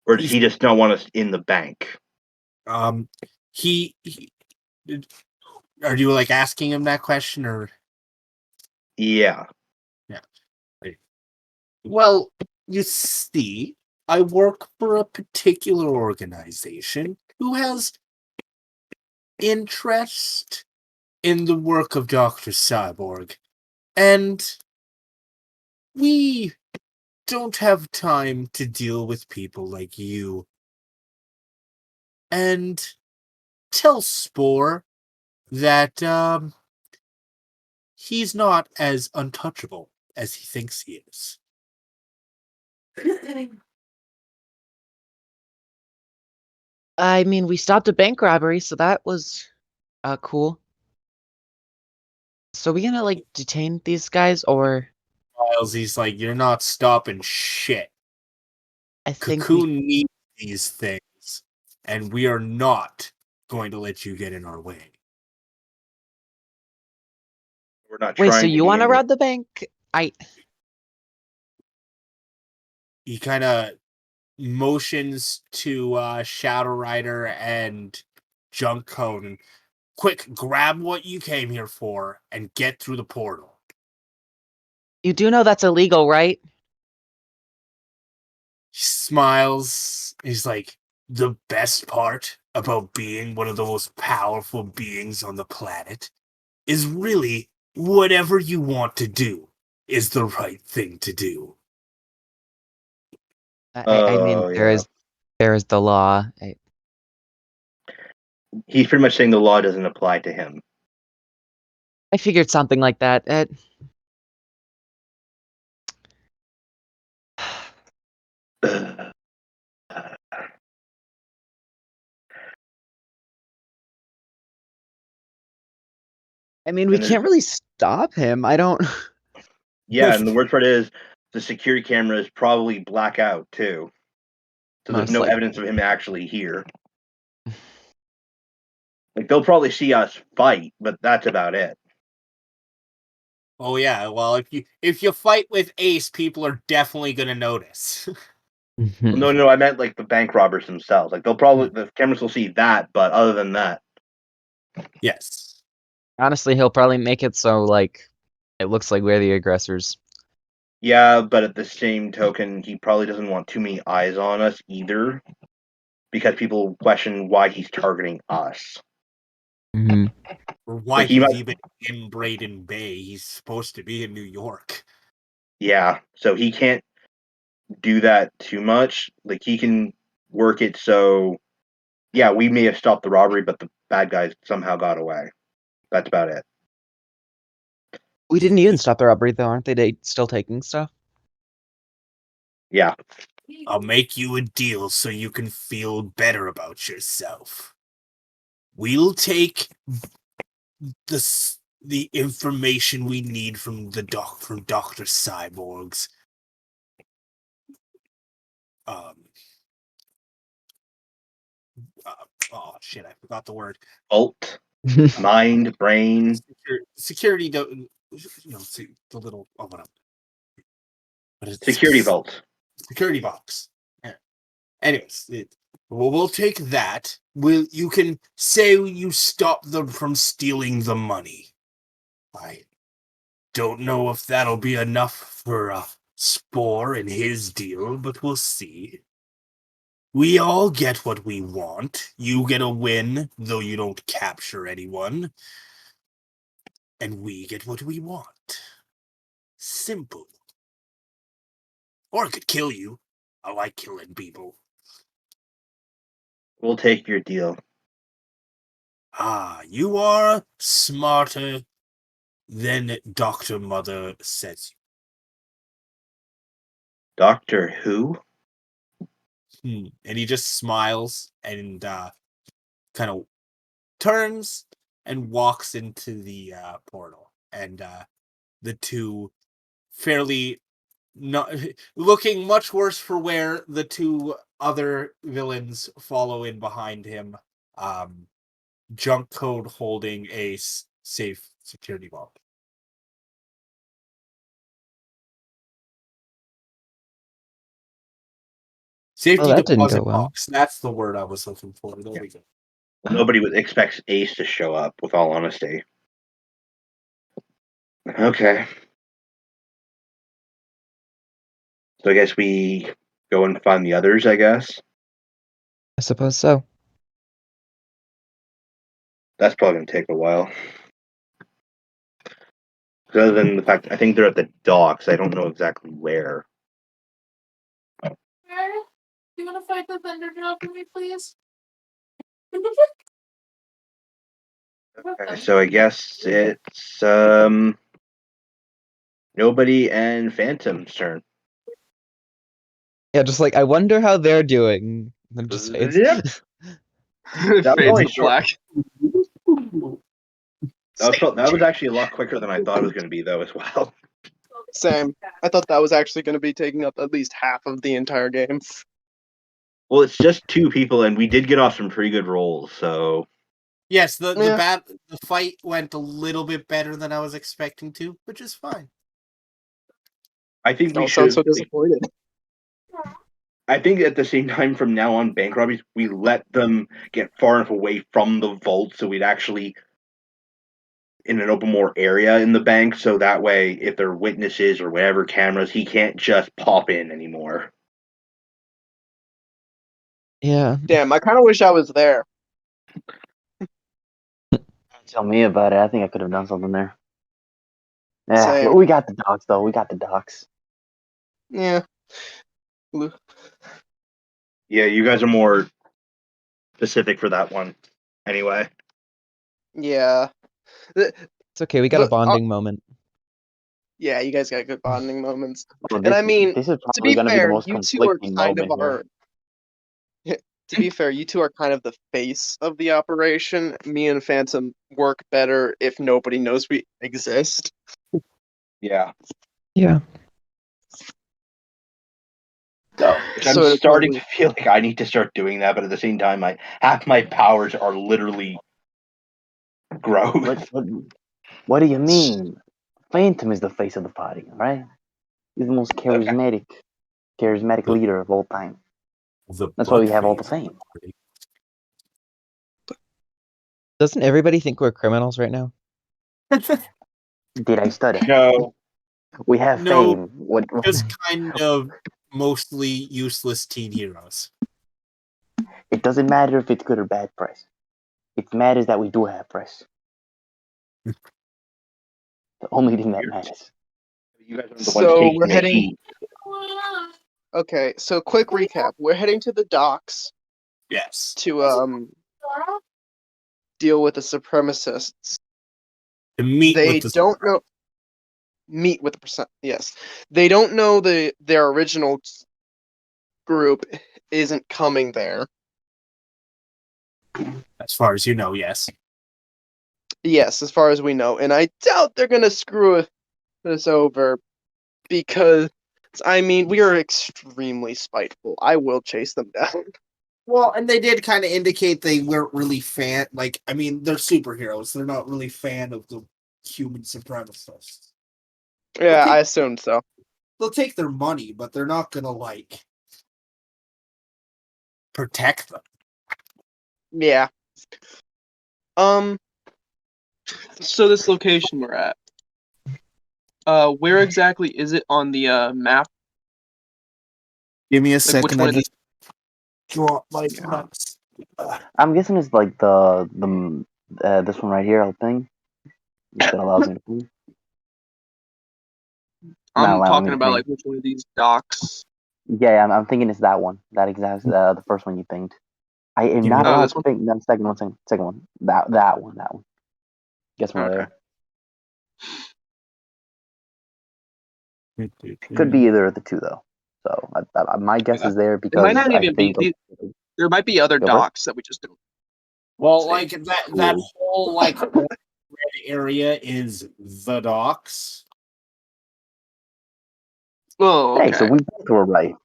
Or does he just not want us in the bank? He are you like asking him that question, or? Yeah. Yeah. Well, you see, I work for a particular organization who has interest in the work of Dr. Cyborg, and we don't have time to deal with people like you. And tell Spore that he's not as untouchable as he thinks he is. I mean, we stopped a bank robbery, so that was cool. So we gonna like detain these guys, or? Miles, he's like, you're not stopping shit. I think Cocoon needs these things, and we are not going to let you get in our way. We're not Wait, trying so to you be want to in rob the bank? He kind of motions to Shadow Rider and Junk Code, and quick, grab what you came here for and get through the portal. You do know that's illegal, right? He smiles. He's like, the best part about being one of the most powerful beings on the planet is really whatever you want to do is the right thing to do. I mean, Yeah. there is the law. He's pretty much saying the law doesn't apply to him. I figured something like that. I mean, we And there's can't really stop him. I don't. yeah, and the worst part is the security cameras probably black out too. So there's Most no likely. evidence of him actually here. Like they'll probably see us fight, but that's about it. Oh yeah, well if you fight with Ace, people are definitely gonna notice. No, I meant like the bank robbers themselves. Like the cameras will see that, but other than that, Yes. Honestly, he'll probably make it so like it looks like we're the aggressors. yeah. But at the same token, he probably doesn't want too many eyes on us either, because people question why he's targeting us. Mm-hmm. Or why Like he he's might, even in Braden Bay. He's supposed to be in New York. yeah. So he can't do that too much. Like he can work it so, yeah, we may have stopped the robbery, but the bad guys somehow got away. That's about it. We didn't even stop the robbery, though, aren't they still taking stuff? Yeah. I'll make you a deal so you can feel better about yourself. We'll take the information we need from Dr. Cyborg's oh shit, I forgot the word. Alt, mind, brain. Security don't see the little what is Security vault. security box. Yeah. Anyways, we'll take that. You can say you stop them from stealing the money. I don't know if that'll be enough for Spore and his deal, but we'll see. We all get what we want. You get a win, though you don't capture anyone. And we get what we want. Simple. Or it could kill you. I like killing people. We'll take your deal. Ah, you are smarter than Dr. Mother says you. Doctor Who? And he just smiles and kind of turns and walks into the portal. And the two fairly not looking much worse for wear, the two other villains follow in behind him. Junk Code holding a safe security vault. Safety that didn't deposit go well. box. That's the word I was looking for. There we go. Nobody expects Ace to show up, with all honesty. Okay. So I guess we go and find the others, I guess. I suppose so. That's probably going to take a while. Other than the fact, I think they're at the docks. I don't know exactly where. Do you want to fight the thunder drop for me, please? Okay, so I guess it's Nobody and Phantom's turn. Yeah, just like I wonder how they're doing. And just fades. Yep. That was Fades only to short. black. That was actually a lot quicker than I thought it was going to be, though, as well. Same. I thought that was actually going to be taking up at least half of the entire game. Well, it's just two people, and we did get off some pretty good rolls, so... Yes, the Yeah. the fight went a little bit better than I was expecting to, which is fine. I think we Don't sound should... so disappointed. I think at the same time, from now on, bank robberies, we let them get far enough away from the vault so we'd actually in an open more area in the bank, so that way, if there are witnesses or whatever cameras, he can't just pop in anymore. Yeah. Damn, I kind of wish I was there. Tell me about it. I think I could have done something there. Yeah, Same. we got the docks though. We got the docks. Yeah. Yeah, you guys are more specific for that one. Anyway. Yeah. The- It's okay. We got a the- bonding moment. yeah, you guys got good bonding moments. Oh, And I mean, this is to probably be gonna be the fair, most you two are conflicting kind of moment our. here. To be fair, you two are kind of the face of the operation. Me and Phantom work better if nobody knows we exist. Yeah. Yeah. Which I'm So it'll starting probably- to feel like I need to start doing that, but at the same time, half my powers are literally growth. What do you mean? Phantom is the face of the party, right? He's the most charismatic leader of all time. That's why we have all the fame. Doesn't everybody think we're criminals right now? Did I stutter? No. We have No. fame. What? Just kind of mostly useless teen heroes. It doesn't matter if it's good or bad press. It matters that we do have press. The only thing that matters. You guys are the ones So taking we're the heading. heat. Okay, so quick recap. We're heading to the docks Yes. to deal with the supremacists. To meet They with the don't know. Meet with the percent. Yes, they don't know their original group isn't coming there. as far as you know, yes. Yes, as far as we know, and I doubt they're gonna screw this over because I mean we are extremely spiteful. I will chase them down. Well, and they did kind of indicate they weren't really they're superheroes. They're not really fan of the human supremacists. Yeah, I assumed so. They'll take their money, but they're not gonna protect them. Yeah. So this location we're at. Where exactly is it on the map? Give me a Like which second. one I of these? just draw my maps. I'm guessing it's like the this one right here. I think that allows me to play. Not I'm allowing me talking to about play. like which one of these docks. Yeah, I'm thinking it's that one. That exact the first one you pinged. I am Give not me- allowed this to one? ping. No, second one. Second one. That one. Guess we're Okay. there. Could be either of the two though. So my guess Yeah. is there It because might not I even think be. There might be other Go for it. docks that we just don't. Well, See. like that whole red area is the docks. Oh, okay. Hey, so we both were right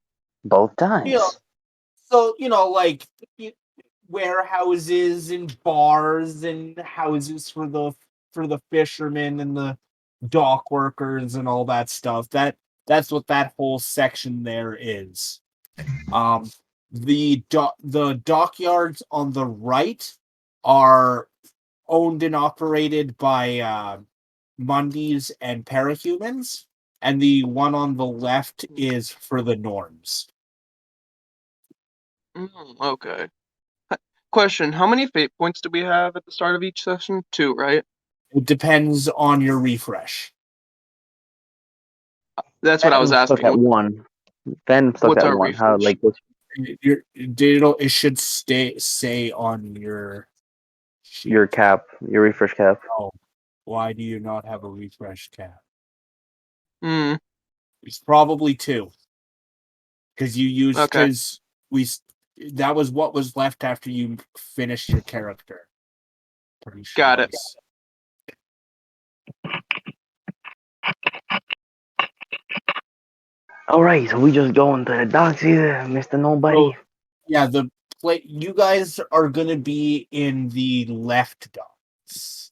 both times. Yeah. So warehouses and bars and houses for the fishermen and the dock workers and all that stuff. That's what that whole section there is. The dockyards on the right are owned and operated by Mundies and Parahumans, and the one on the left is for the Norms. Okay. Question: how many fate points do we have at the start of each session? 2, right? It depends on your refresh. That's what I was I'm stuck asking. at one. Then I'm stuck What's at our one. How refresh? what's It should say on your sheet. your cap? Your refresh cap. Oh, why do you not have a refresh cap? Hmm. It's probably 2. Because you used Okay. that was what was left after you finished your character. Pretty sure. Got it. All right, so we just going to the docks here, Mister Nobody. So, yeah, you guys are gonna be in the left docks.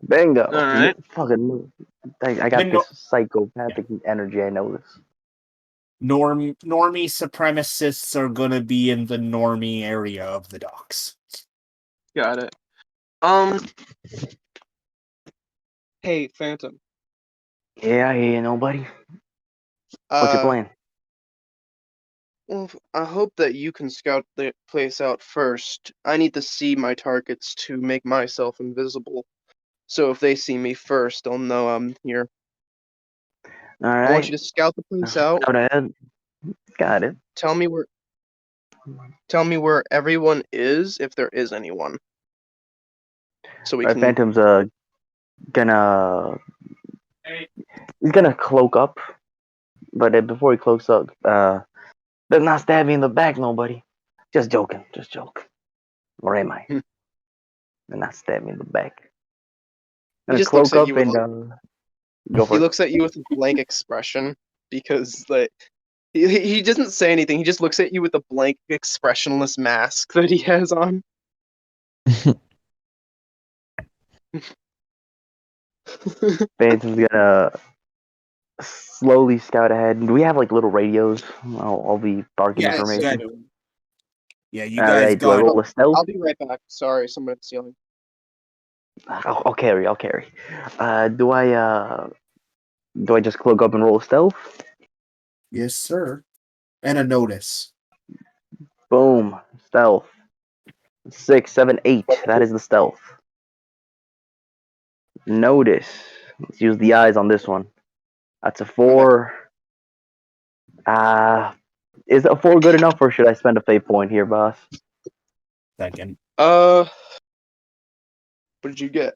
Bingo. All right. Fucking. I got Bingo. this psychopathic energy. I know this. Normie supremacists are gonna be in the normie area of the docks. Got it. Hey, Phantom. Yeah, I hear you, Nobody. What's your plan? Well, I hope that you can scout the place out first. I need to see my targets to make myself invisible. So if they see me first, they'll know I'm here. All I want you right. to scout the place out. Scout ahead. Got it. Tell me where everyone is, if there is anyone. So we All right, can. Phantom's gonna he's gonna cloak up, but before he cloaks up, better not stab me in the back, nobody. Just joking, just joke. Or am I? Hmm. Better not stab me in the back. He Gonna just looks cloak at up you with and a go for he it. looks at you with a blank expression because like he doesn't say anything. He just looks at you with a blank expressionless mask that he has on. Phantom's gonna slowly scout ahead. Do we have like little radios? I'll be barking Yeah, Yes, information. good. Yeah, you All guys right. Do I got. roll a stealth? I'll be right back. Sorry, someone's stealing. I'll carry. I'll carry. Do I just cloak up and roll a stealth? Yes, sir. And a notice. Boom. Stealth. 6, 7, 8. That is the stealth. Notice. Let's use the eyes on this one. That's a 4. Is a 4 good enough, or should I spend a fate point here, boss? Second. What did you get?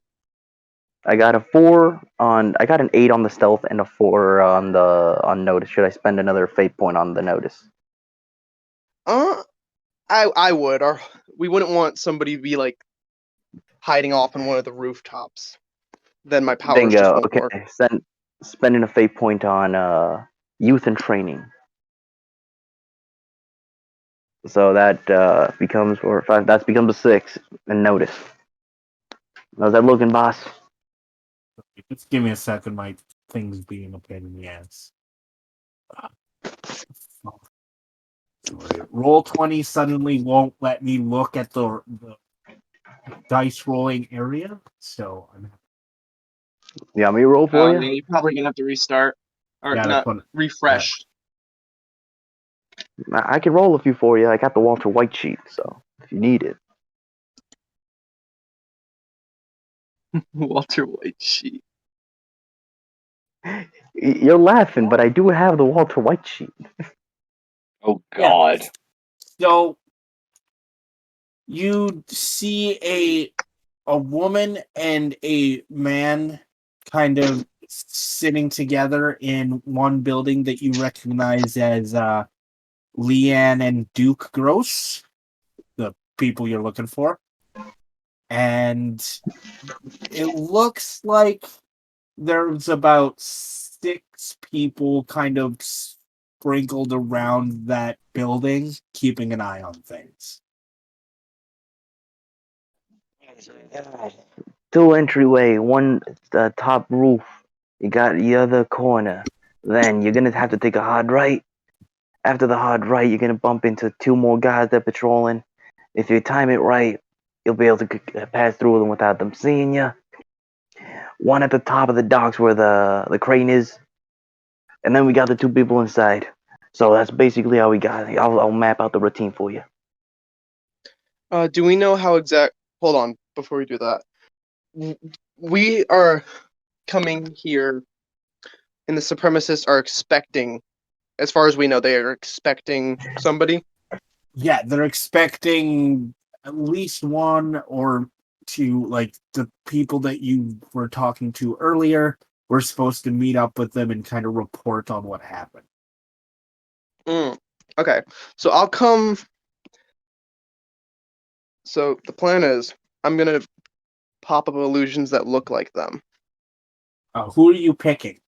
I got a 4 on. I got an 8 on the stealth and a 4 on notice. Should I spend another fate point on the notice? I would, or we wouldn't want somebody to be like hiding off on one of the rooftops. Then my powers just Bingo. won't Okay. work. Spending a fate point on youth and training. So that becomes 4 or 5. That becomes a 6. And notice. How's that looking, boss? Just give me a second. My thing's being a pain in the ass. Roll 20 suddenly won't let me look at the dice rolling area. So I'm You want me to roll for you? Yeah, you're probably gonna have to restart or Yeah, not that's what. refresh. I can roll a few for you. I got the Walter White sheet, so if you need it. Walter White sheet. You're laughing, but I do have the Walter White sheet. Oh God. So you see a woman and a man kind of sitting together in one building that you recognize as Leanne and Duke Gross, the people you're looking for. And it looks like there's about 6 people kind of sprinkled around that building, keeping an eye on things. 2 entryway, one top roof. You got the other corner. Then you're gonna have to take a hard right. After the hard right, you're gonna bump into 2 more guys that are patrolling. If you time it right, you'll be able to pass through them without them seeing you. One at the top of the docks where the crane is, and then we got the 2 people inside. So that's basically how we got it. I'll map out the routine for you. Do we know how exact? Hold on, before we do that, we are coming here, and the supremacists are expecting. As far as we know, they are expecting somebody. Yeah, they're expecting at least 1 or 2, like the people that you were talking to earlier. We're supposed to meet up with them and kind of report on what happened. Okay, so I'll come. So the plan is, I'm gonna pop up illusions that look like them. Who are you picking?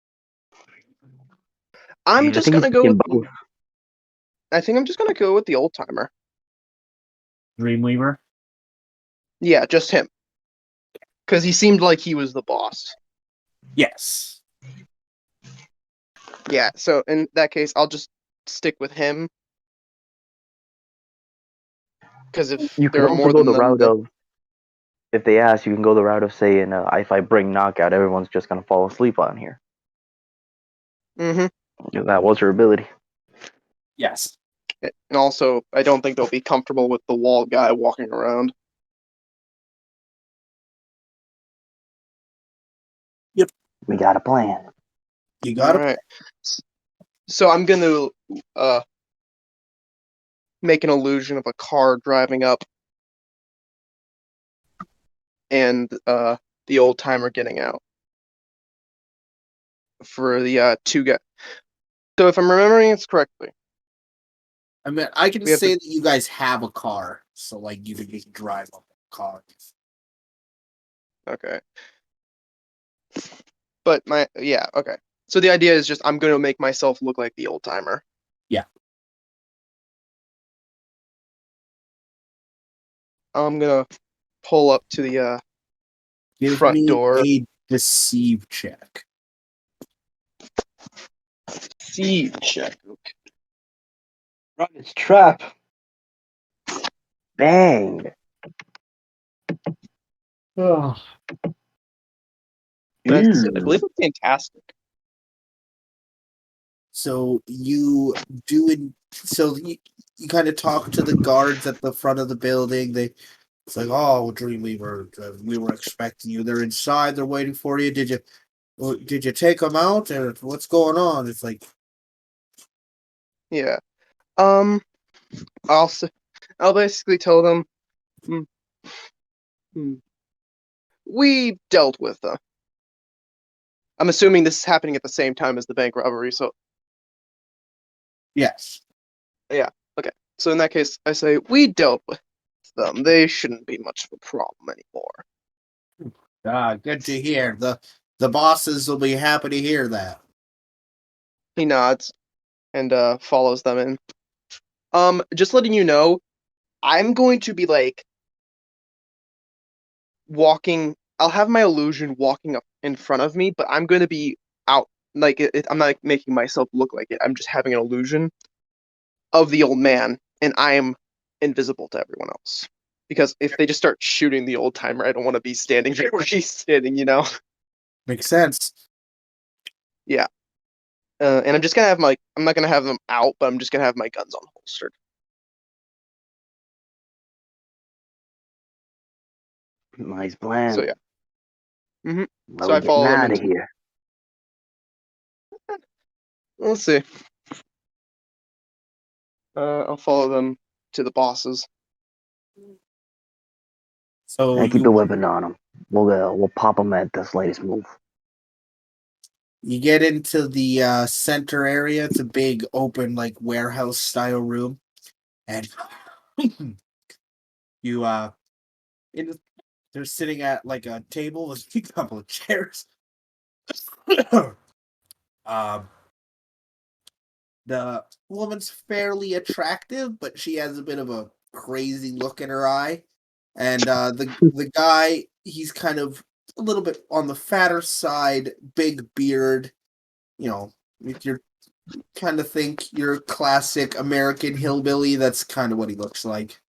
I'm I just think he's gonna go picking with. both. I think I'm just gonna go with the old timer. Dreamweaver? Yeah, just him. Because he seemed like he was the boss. Yes. Yeah, so in that case, I'll just stick with him. Because if You can there are also more go than the them, route then. of, if they ask, you can go the route of saying, if I bring knockout, everyone's just gonna fall asleep on here. Mm-hmm. That was her ability. Yes. And also, I don't think they'll be comfortable with the wall guy walking around. We got a plan. You got All it. right. So I'm going to make an illusion of a car driving up and the old timer getting out for the two guys. So if I'm remembering this correctly, I mean, I can We have say to- that you guys have a car, so like you can just drive up a car. okay. But okay. So the idea is just I'm going to make myself look like the old timer. Yeah. I'm going to pull up to the Give front me door. a deceive check. See check. Okay. Run, it's trap. Bang. That's, I believe it's fantastic. So you do it. So you kind of talk to the guards at the front of the building. It's like, oh, Dreamweaver, we were expecting you. They're inside. They're waiting for you. Did you take them out, or what's going on? It's like, Yeah. Um. I'll basically tell them. "Hmm, hmm, we dealt with them. I'm assuming this is happening at the same time as the bank robbery. So yes. okay. So in that case, I say we dealt with them. They shouldn't be much of a problem anymore. Good to hear. The bosses will be happy to hear that. He nods and follows them in. Just letting you know, I'm going to be like walking. I'll have my illusion walking up in front of me, but I'm going to be out. Like I'm not like, making myself look like it. I'm just having an illusion of the old man, and I am invisible to everyone else. Because if they just start shooting the old timer, I don't want to be standing right where he's standing. Makes sense. Yeah. And I'm just gonna have I'm not gonna have them out, but I'm just gonna have my guns on holstered. Nice plan. So yeah. Well, So we I getting follow them out of into. here. Let's see. I'll follow them to the bosses. So And keep the weapon on them. We'll pop them at the slightest move. you get into the center area. It's a big open like warehouse style room, and you they're sitting at like a table with a couple of chairs. um, the woman's fairly attractive, but she has a bit of a crazy look in her eye. And the guy, he's kind of a little bit on the fatter side, big beard. You know, if you're kind of think your classic American hillbilly, that's kind of what he looks like.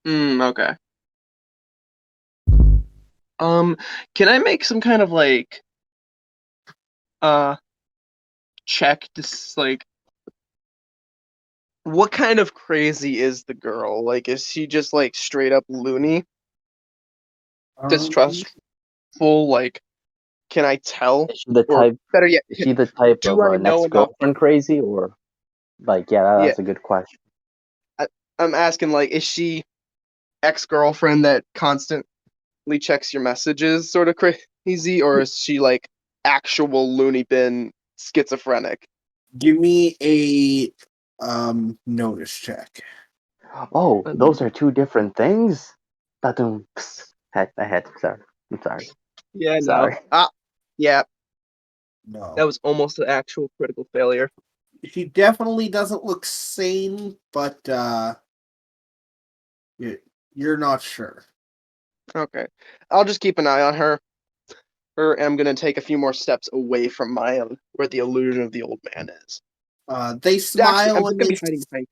Okay. Can I make some kind of like uh check this like what kind of crazy is the girl? Like is she just like straight up loony? Distrustful? Like can I tell? Is she the Or type? better yet, Is she the type do of I know next enough? girlfriend crazy, or like, yeah, Yeah, that's a good question. I'm asking like is she ex-girlfriend that constantly checks your messages sort of crazy, or is she like actual loony bin schizophrenic? Give me a notice check. Oh, those are two different things. Tatum. Head. Sorry. I'm sorry. Yeah, no. Sorry. Yeah, No. that was almost an actual critical failure. She definitely doesn't look sane, but you're not sure. Okay. I'll just keep an eye on her. And I'm gonna take a few more steps away from my where the illusion of the old man is. They Actually, I'm smile just when gonna they be hiding behind.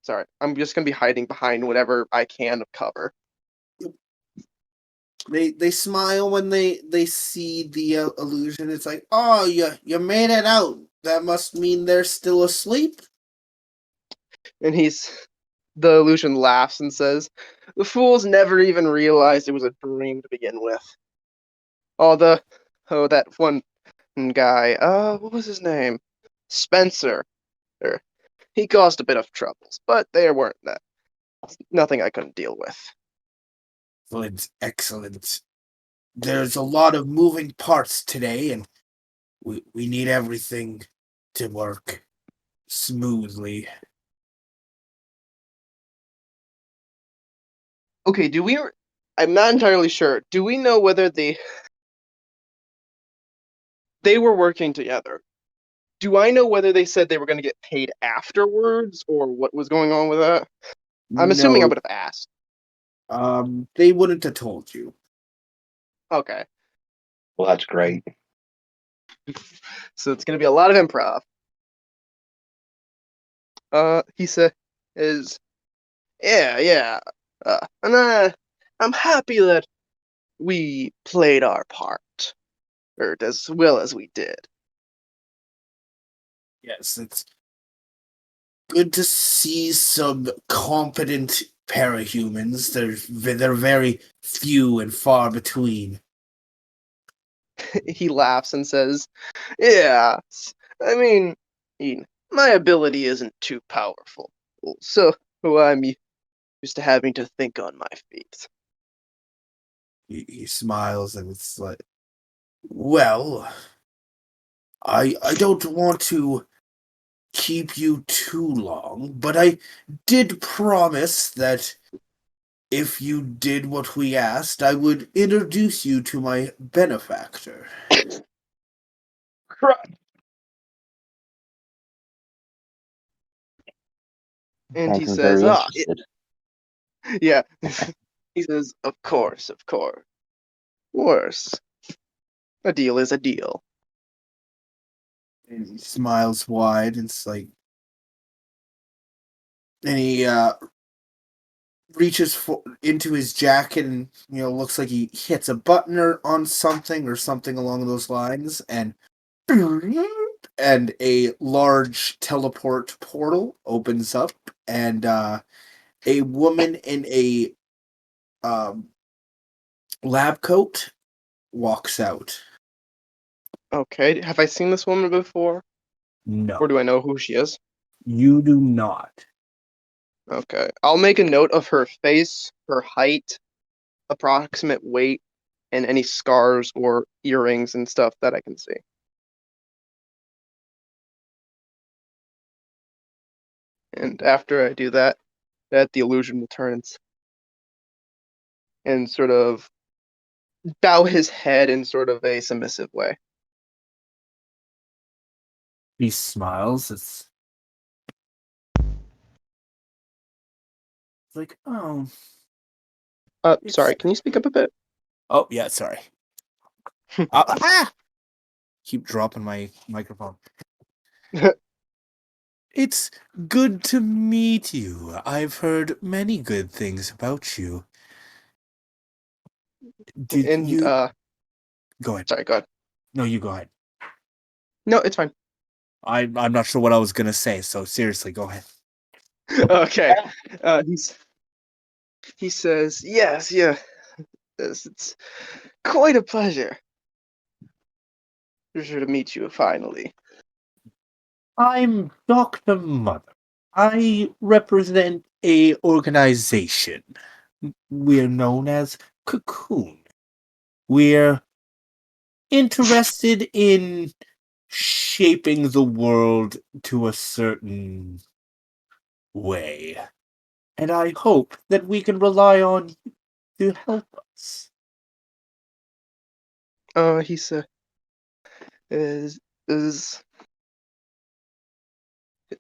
Sorry, I'm just gonna be hiding behind whatever I can of cover. they smile when they see the illusion. It's like, oh, you made it out. That must mean they're still asleep. And the illusion laughs and says, "The fools never even realized it was a dream to begin with. That one guy, what was his name? Spencer. Er, He caused a bit of troubles, but there weren't nothing I couldn't deal with." Excellent, excellent. There's a lot of moving parts today, and we need everything to work smoothly. Okay, I'm not entirely sure. Do we know whether they were working together? Do I know whether they said they were going to get paid afterwards, or what was going on with that? I'm assuming I No, would have asked. they wouldn't have told you. Okay, Well, that's great. so it's going to be a lot of improv. He said, "Is yeah. I'm happy that we played our part, or as well as we did." Yes, it's good to see some competent parahumans. They're very few and far between. He laughs and says, "Yeah, I mean, my ability isn't too powerful, so I'm used to having to think on my feet." He smiles and it's like, well, I don't want to keep you too long, but I did promise that if you did what we asked, I would introduce you to my benefactor. And he Franklin's says, very "Ah, interested. yeah." He says, "Of course. Worse. A deal is a deal." And he smiles wide, and it's like, and he reaches into his jacket and looks like he hits a button on something or something along those lines, and a large teleport portal opens up, and a woman in a um, lab coat walks out. Okay, have I seen this woman before, No, or do I know who she is? you do not. Okay, I'll make a note of her face, her height, approximate weight, and any scars or earrings and stuff that I can see. And after I do that, the illusion will turn and sort of bow his head in sort of a submissive way. He smiles. It's like, oh, Sorry, it's can you speak up a bit? oh yeah, sorry. Keep dropping my microphone. It's good to meet you. I've heard many good things about you. Did And you go ahead? sorry, go ahead. No, you go ahead. No, it's fine. I'm not sure what I was gonna say, so seriously, go ahead. Okay. He says, "Yes, yeah, it's quite a pleasure. Pleasure to meet you finally." I'm Dr. Mother. I represent a organization. We're known as Cocoon. We're interested in shaping the world to a certain way. And I hope that we can rely on you to help us. He said, is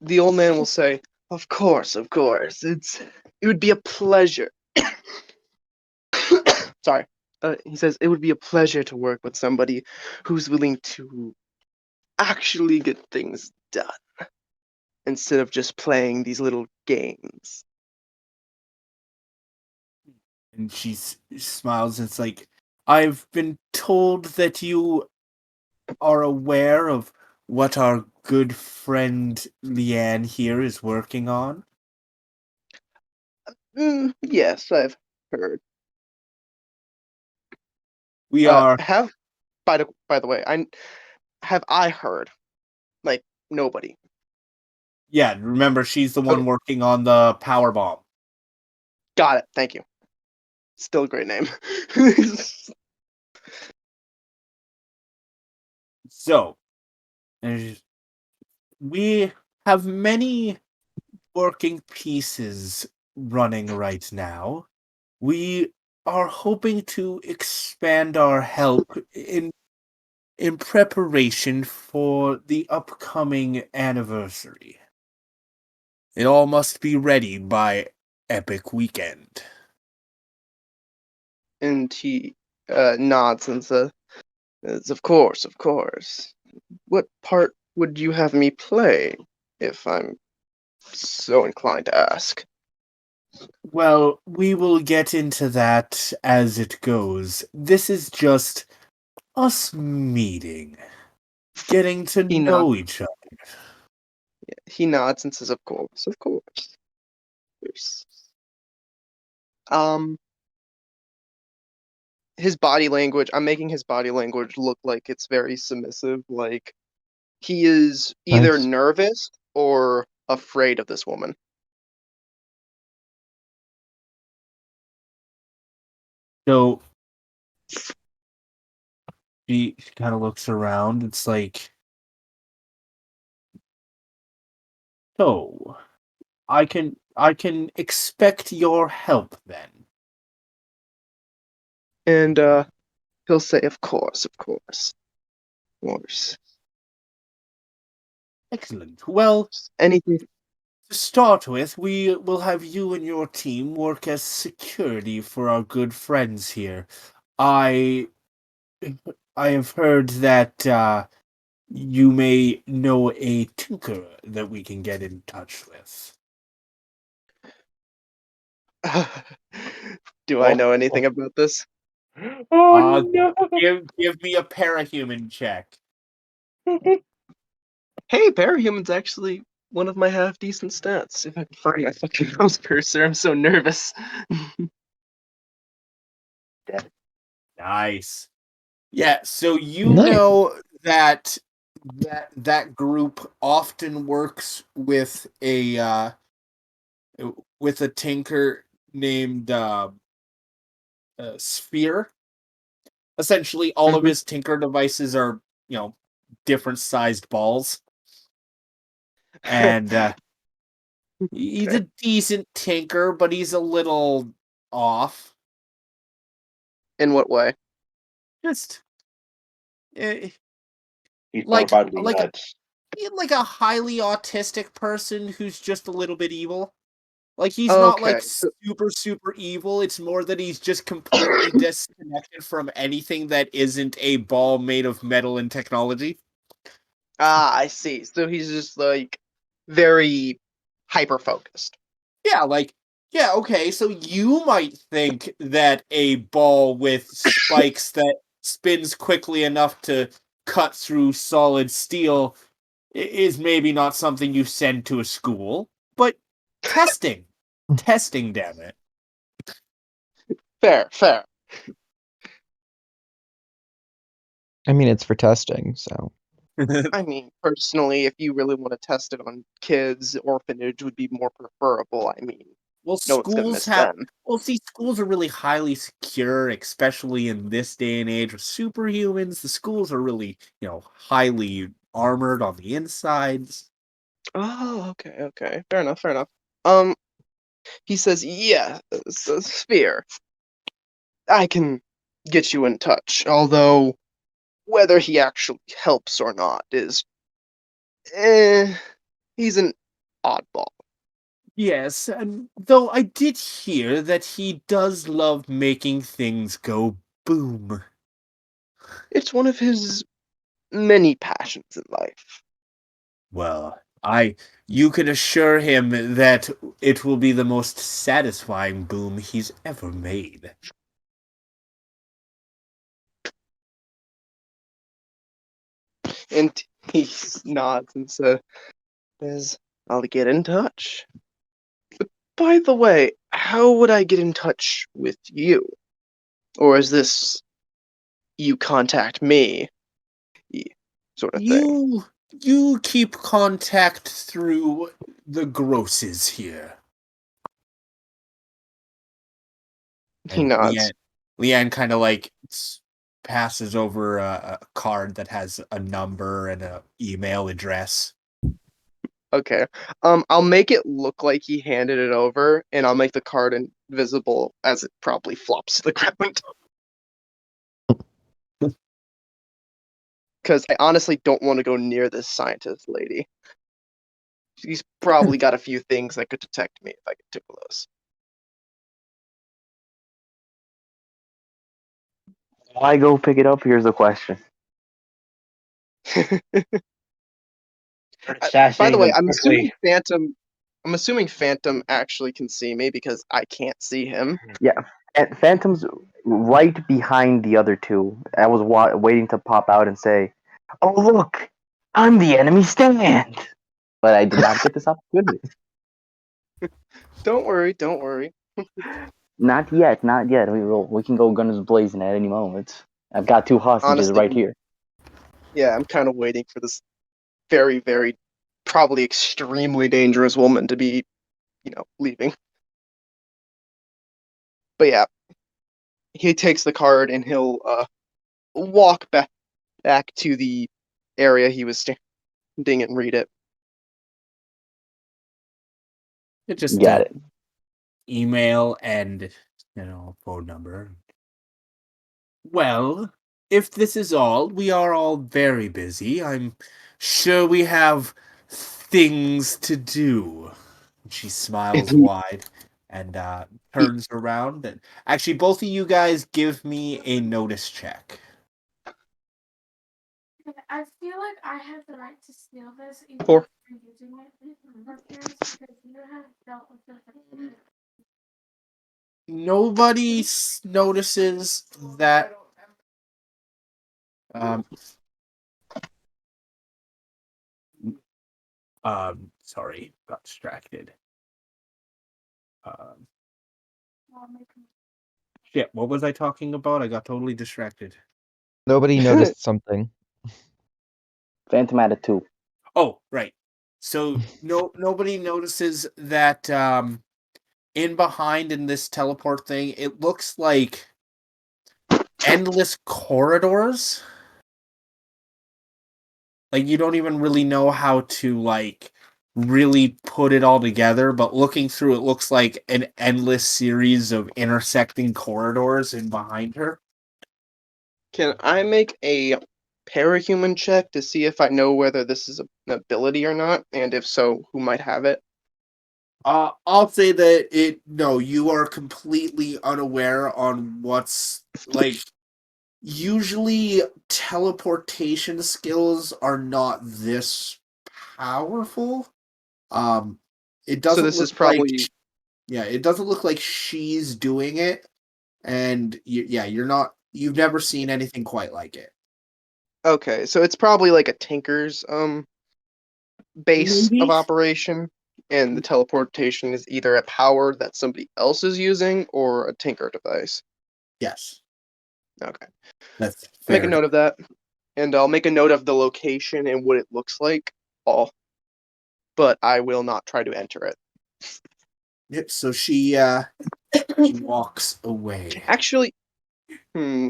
the old man will say, "Of course, of course. It would be a pleasure." Sorry. He says, "It would be a pleasure to work with somebody who's willing to actually get things done instead of just playing these little games." And she smiles. And it's like, I've been told that you are aware of what our good friend Leanne here is working on. Yes, I've heard. We are. By the way, I heard? Like, nobody. Yeah, remember, she's the one Okay. working on the power bomb. Got it. Thank you. Still a great name. So, there's- we have many working pieces running right now. We are hoping to expand our help in preparation for the upcoming anniversary. It all must be ready by Epic Weekend. And he nods and says, of course, of course. What part would you have me play, if I'm so inclined to ask? Well, we will get into that as it goes. This is just us meeting, getting to He nods. know each other. He nods and says, of course, of course. Yes. Um, his body language, I'm making his body language look like it's very submissive, like he is either Nice. nervous or afraid of this woman. So she kind of looks around. It's like, so I can expect your help then. And he'll say, of course, of course. Of course. Excellent. Well, Anything. to start with, we will have you and your team work as security for our good friends here. I I have heard that you may know a tinker that we can get in touch with. Do I know anything about this? Oh Uh, no! give me a parahuman check. Hey, parahuman's actually one of my half decent stats. If I can find my fucking mouse cursor, I'm so nervous. Nice. Yeah, so you Nice. know that that group often works with a tinker named Sphere. Essentially, all of Mhm. his tinker devices are, different sized balls, and he's a Okay. decent tinker, but he's a little off. In what way? Just eh, He's bona like fidely like a nuts. like a highly autistic person who's just a little bit evil. Like, he's not, Okay. like, super, super evil, it's more that he's just completely disconnected from anything that isn't a ball made of metal and technology. I see. So he's just like very hyper focused. Yeah, like, yeah, okay, so you might think that a ball with spikes that spins quickly enough to cut through solid steel is maybe not something you send to a school, but testing. Testing, damn it. Fair, fair. I mean, it's for testing, so. I mean, personally, if you really want to test it on kids, orphanage would be more preferable. I mean, Well, no one's gonna miss them. see, schools are really highly secure, especially in this day and age with superhumans. The schools are really, highly armored on the insides. Oh, okay, okay. Fair enough, fair enough. Um, he says, yeah, Sphere. I can get you in touch, although whether he actually helps or not is, eh, he's an oddball. Yes, and though I did hear that he does love making things go boom. It's one of his many passions in life. Well, you can assure him that it will be the most satisfying boom he's ever made. And he nods and says, I'll get in touch. By the way, how would I get in touch with you? Or is this you contact me sort of thing? You keep contact through the grosses here. He And nods. Leanne kind of like passes over a card that has a number and a email address. Okay. I'll make it look like he handed it over, and I'll make the card invisible as it probably flops to the ground. Because I honestly don't want to go near this scientist lady. She's probably got a few things that could detect me if I get too close. Why go pick it up? Here's the question. Start By the assassinating way, them I'm assuming quickly. Phantom. I'm assuming Phantom actually can see me because I can't see him. Yeah, and Phantom's right behind the other two. I was waiting to pop out and say, "Oh look, I'm the enemy stand," but I did not get this opportunity. Don't worry, don't worry. Not yet, not yet. We can go guns blazing at any moment. I've got two hostages Honestly, right here. yeah, I'm kind of waiting for this very, very, probably extremely dangerous woman to be, leaving. But yeah, he takes the card and he'll walk back to the area he was standing and read it. It's just Got it. email and phone number. Well, if this is all, we are all very busy. I'm sure we have things to do. She smiles wide and turns around. And actually, both of you guys give me a notice check. I feel like I have the right to steal this even Four. if you're using it for years because you have dealt with it. Nobody notices that. Um, sorry, got distracted. Shit, what was I talking about? I got totally distracted. Nobody noticed something. Phantom at a 2. Oh, right. So nobody notices that in behind in this teleport thing, it looks like endless corridors. Like you don't even really know how to really put it all together, but looking through it looks like an endless series of intersecting corridors in behind her. Can I make a parahuman check to see if I know whether this is an ability or not, and if so, who might have it? I'll say that you are completely unaware on what's usually teleportation skills are not this powerful. It So doesn't this look is probably it doesn't look like she's doing it, and you've never seen anything quite like it. okay. So it's probably like a tinker's base of Maybe. operation, and the teleportation is either a power that somebody else is using or a tinker device. Yes, Okay. that's Make a fair. note of that, and I'll make a note of the location and what it looks like. All, but I will not try to enter it. Yep. So she walks away. Actually, hmm.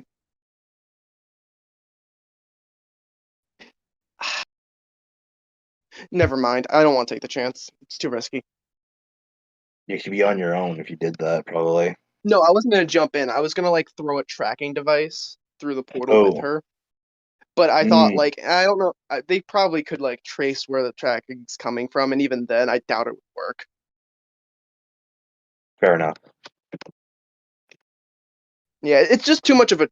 Never mind. I don't want to take the chance. It's too risky. You could be on your own if you did that, probably. No, I wasn't gonna jump in. I was gonna throw a tracking device through the portal with Oh, her. But I thought mm, I don't know. They probably could trace where the tracking's coming from, and even then, I doubt it would work. fair enough. Yeah, it's just too much of a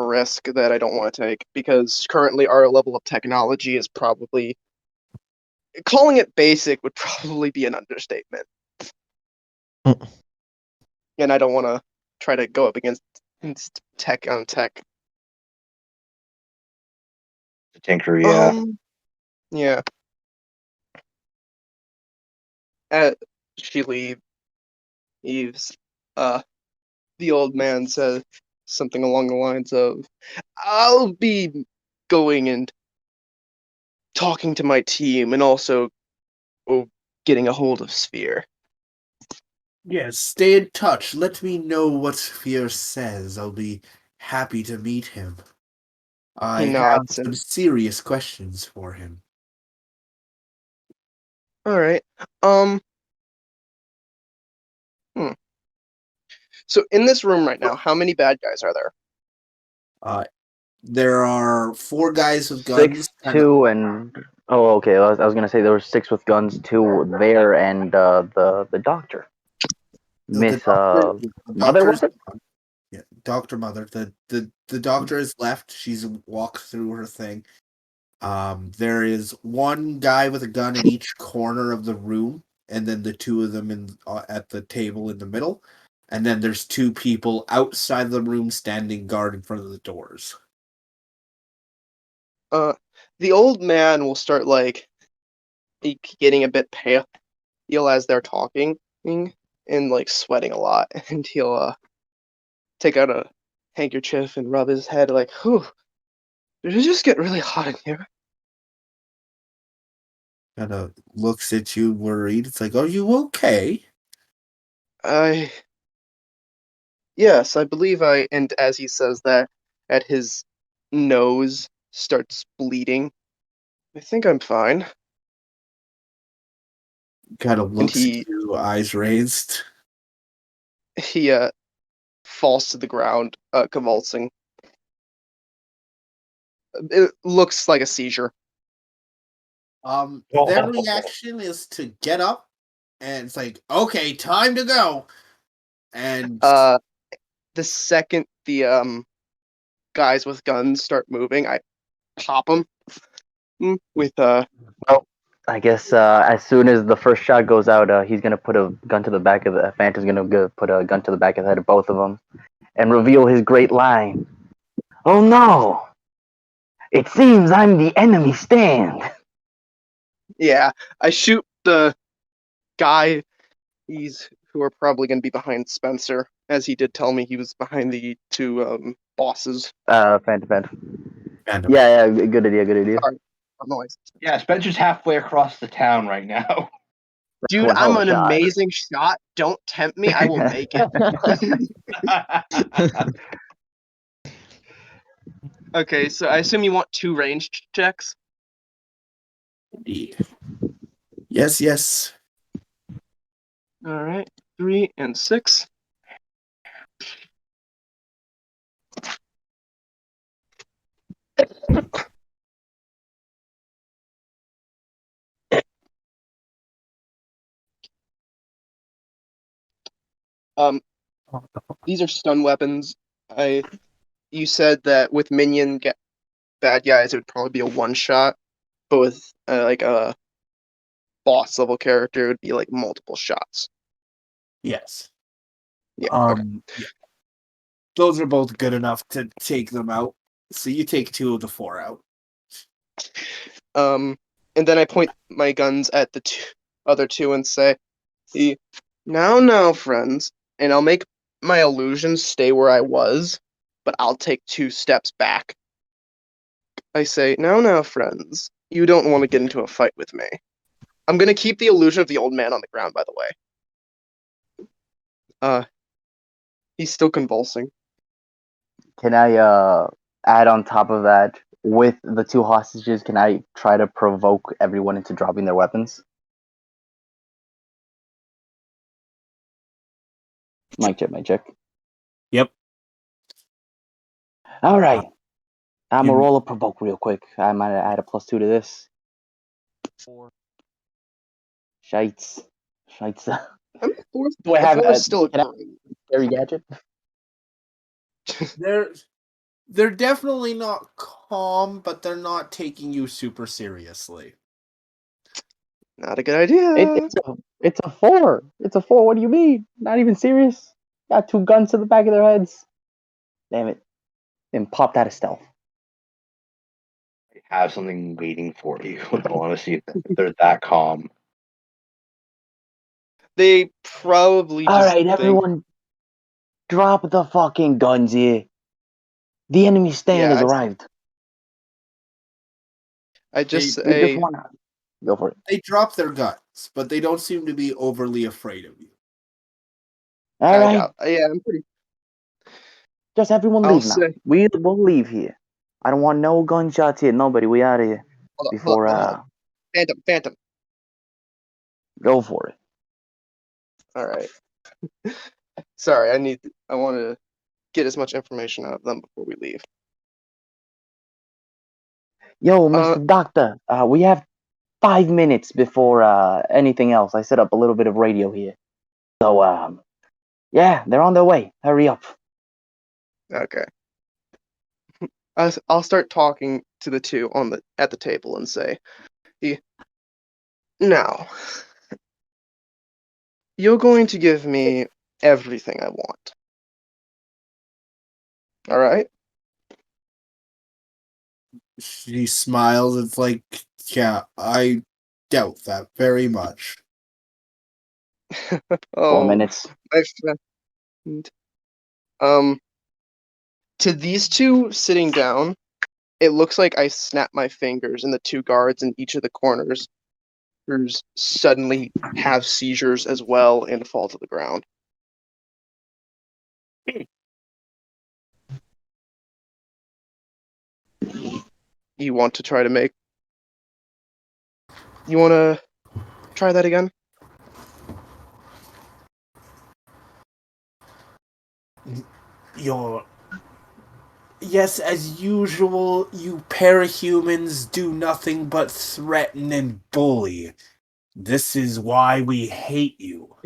risk that I don't want to take because currently our level of technology is probably calling it basic would probably be an understatement. And I don't want to try to go up against tech on tech. The tinker, yeah. Yeah. She leaves, Eves. The old man says something along the lines of, I'll be going and talking to my team and also getting a hold of Sphere. Yes, stay in touch. Let me know what Sphere says. I'll be happy to meet him. I He have nods some and, serious questions for him. alright. Hmm. So in this room right now, how many bad guys are there? There are 4 guys with 6, guns. 2, and okay. I was gonna say there were 6 with guns, 2 there, and the doctor, No, Miss the Mother, doctor was is it? yeah, Dr. Mother. The doctor is left. She's walked through her thing. There is 1 guy with a gun in each corner of the room, and then the 2 of them at the table in the middle. And then there's 2 people outside the room standing guard in front of the doors. The old man will start getting a bit pale as they're talking and sweating a lot, and he'll take out a handkerchief and rub his head like, whew, did it just get really hot in here? Kind of looks at you worried. It's like, are you okay? Yes, I believe and as he says that, at his nose starts bleeding. I think I'm fine. Kind of And looks at you, eyes raised. he falls to the ground, convulsing. It looks like a seizure. Their reaction is to get up, and it's like, okay, time to go. And The second the guys with guns start moving, I pop them with Well, I guess as soon as the first shot goes out, he's gonna put a gun to the back of the Phantom's gonna put a gun to the back of the head of both of them, and reveal his great line. Oh no! It seems I'm the enemy stand. yeah, I shoot the guy who are probably going to be behind Spencer, as he did tell me he was behind the 2 bosses. Phantom. Phantom. Yeah, good idea, good idea. Sorry, noise. Yeah, Spencer's halfway across the town right now. Dude, One hell I'm of a an shot. amazing shot. Don't tempt me. I will make it. Okay, so I assume you want 2 ranged checks. Indeed. Yes, yes. All right, 3 and 6. Um, these are stun weapons. You said that with bad guys, it would probably be a 1 shot, but with like a boss level character, it would be like multiple shots. Yes. Yeah. Okay. Yeah. Those are both good enough to take them out. So you take 2 of the 4 out. And then I point my guns at the other 2 and say, now, friends, and I'll make my illusions stay where I was, but I'll take 2 steps back. I say, now, friends, you don't want to get into a fight with me. I'm gonna keep the illusion of the old man on the ground, by the way. He's still convulsing. Can I add on top of that with the 2 hostages? Can I try to provoke everyone into dropping their weapons? Mic check, mic check. Yep. All right. I'm gonna You- roll a provoke real quick. I might add a +2 to this. 4. Shites. Shites. I'm fourth. Do I have Four is still a can I great. carry gadget? They're definitely not calm, but they're not taking you super seriously. Not a good idea. It's a 4. It's a 4. What do you mean? Not even serious. Got 2 guns to the back of their heads. Damn it. Then popped out of stealth. I have something waiting for you. In all honesty, if they're that calm. They probably All just right, think, everyone, drop the fucking guns here. The enemy stand yeah, has arrived. I just They- We just say, wanna go for it. They drop their guns, but they don't seem to be overly afraid of you. All I right, doubt. Yeah, I'm pretty. just everyone I'll leave now. say, We'll leave here. I don't want no gunshots here. Nobody. We out of here before hold on. Phantom. go for it. All right. Sorry, I want to get as much information out of them before we leave. Yo, Mr. Doctor, we have 5 minutes before anything else. I set up a little bit of radio here. So, yeah, they're on their way. Hurry up. Okay. I'll start talking to the two at the table and say, now, you're going to give me everything I want. All right? She smiles. It's like, yeah, I doubt that very much. 4 Oh, minutes. my friend. To these two sitting down, it looks like I snap my fingers and the two guards in each of the corners suddenly have seizures as well and fall to the ground. You want to try to make... You want to try that again? Yes, as usual, you parahumans do nothing but threaten and bully. This is why we hate you.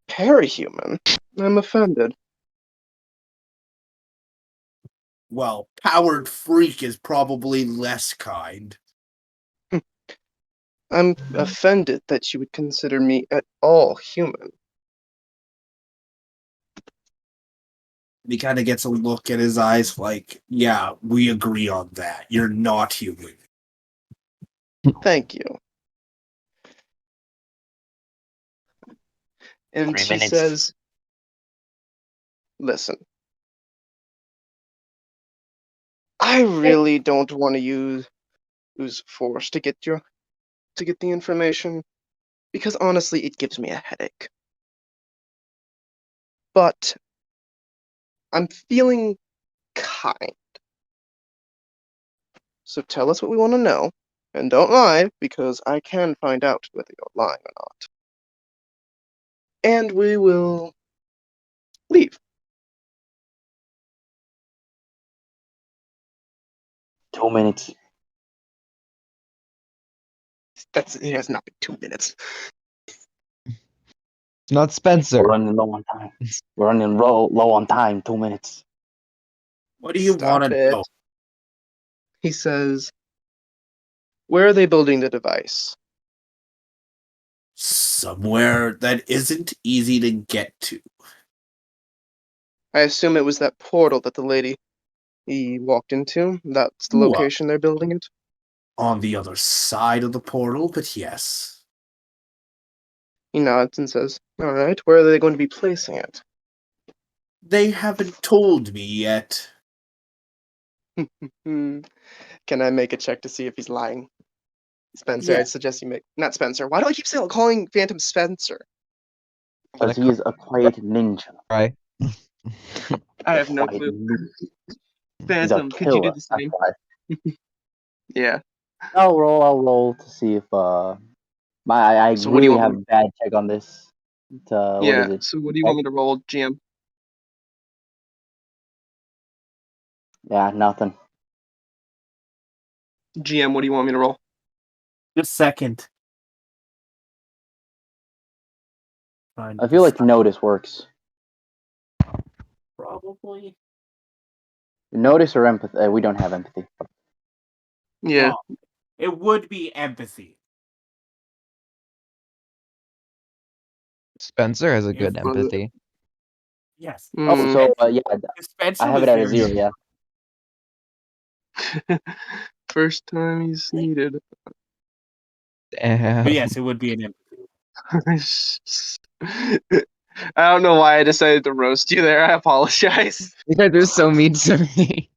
Parahuman? I'm offended. Well, powered freak is probably less kind. I'm offended that you would consider me at all human. He kind of gets a look in his eyes like, yeah, we agree on that. You're not human. Thank you. And 3 she minutes. says, listen, I really don't want to use force to get the information, because honestly it gives me a headache. But I'm feeling kind. So tell us what we want to know, and don't lie, because I can find out whether you're lying or not. And we will leave. 2 minutes. It has not been 2 minutes. It's not Spencer. We're running low on time. We're running low on time. 2 minutes. What do you want to know? He says, where are they building the device? Somewhere that isn't easy to get to. I assume it was that portal that the lady he walked into. That's the Well, location they're building it. on the other side of the portal, but yes. He nods and says, all right, where are they going to be placing it? They haven't told me yet. Can I make a check to see if he's lying? Spencer, Yeah. I suggest you make... Not Spencer. Why do I keep calling Phantom Spencer? Because he is a quiet ninja. Right. I have no Quiet clue. ninja. He's a Phantom, could you do killer. the That's same? why. Yeah. I'll roll to see if I So what do you really want have me a bad check on this. What Yeah, is it? so what do you want me to roll, GM? Yeah, nothing. GM, what do you want me to roll? Just a second. I feel like notice works. Probably. Notice or empathy? We don't have empathy. Yeah. Well, it would be empathy. Spencer has a good If- empathy. Yes. Oh, so yeah, If Spencer I have was it at a very 0. Yeah. First time he's needed. But yes, it would be an I don't know why I decided to roast you there. I apologize. You guys are so mean to me.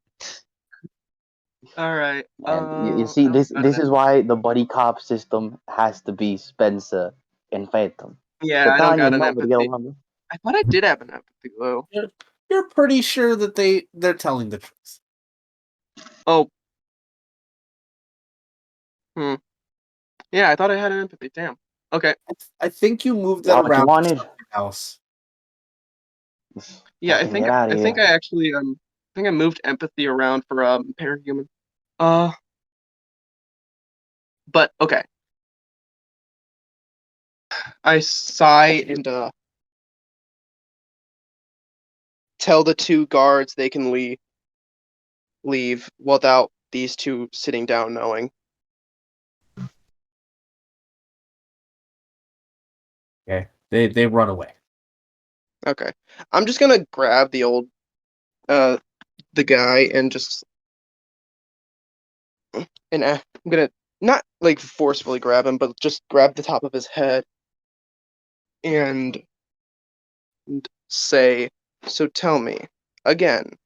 All right. And you see, this is why the buddy cop system has to be Spencer and Phantom. Yeah, I don't Tanya, got an nobody empathy. else. I thought I did have an empathy though. You're pretty sure that they're telling the truth. Oh. Yeah, I thought I had an empathy. Damn. Okay. I think you moved Got them what you around to wanted. something else. Yeah, Fucking get out of I think here. I actually I think I moved empathy around for parahuman. But okay. I sigh and tell the two guards they can leave without these two sitting down knowing. Okay. They run away. Okay. I'm just gonna grab the old the guy and just I'm gonna not like forcefully grab him, but just grab the top of his head and say, "So tell me again,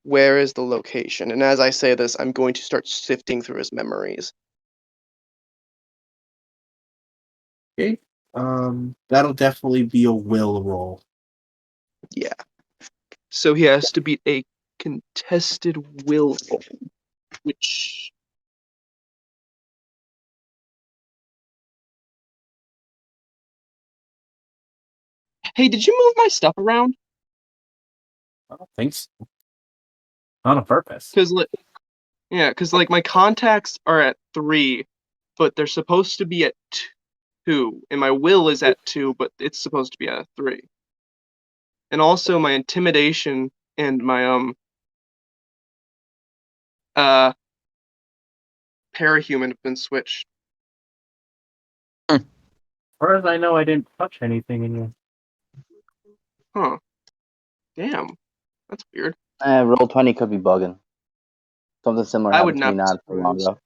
where is the location?" And as I say this, I'm going to start sifting through his memories. Okay. That'll definitely be a will roll. Yeah. So he has to beat a contested will roll, which hey, did you move my stuff around? I don't think so. Not on purpose. Because like my contacts are at 3, but they're supposed to be at 2, and my will is at 2, but it's supposed to be at 3. And also my intimidation and my parahuman have been switched. As far as I know, I didn't touch anything in you. Huh. Damn. That's weird. Roll 20 could be bugging. Something similar I would happened to me not be not too long surprised. ago.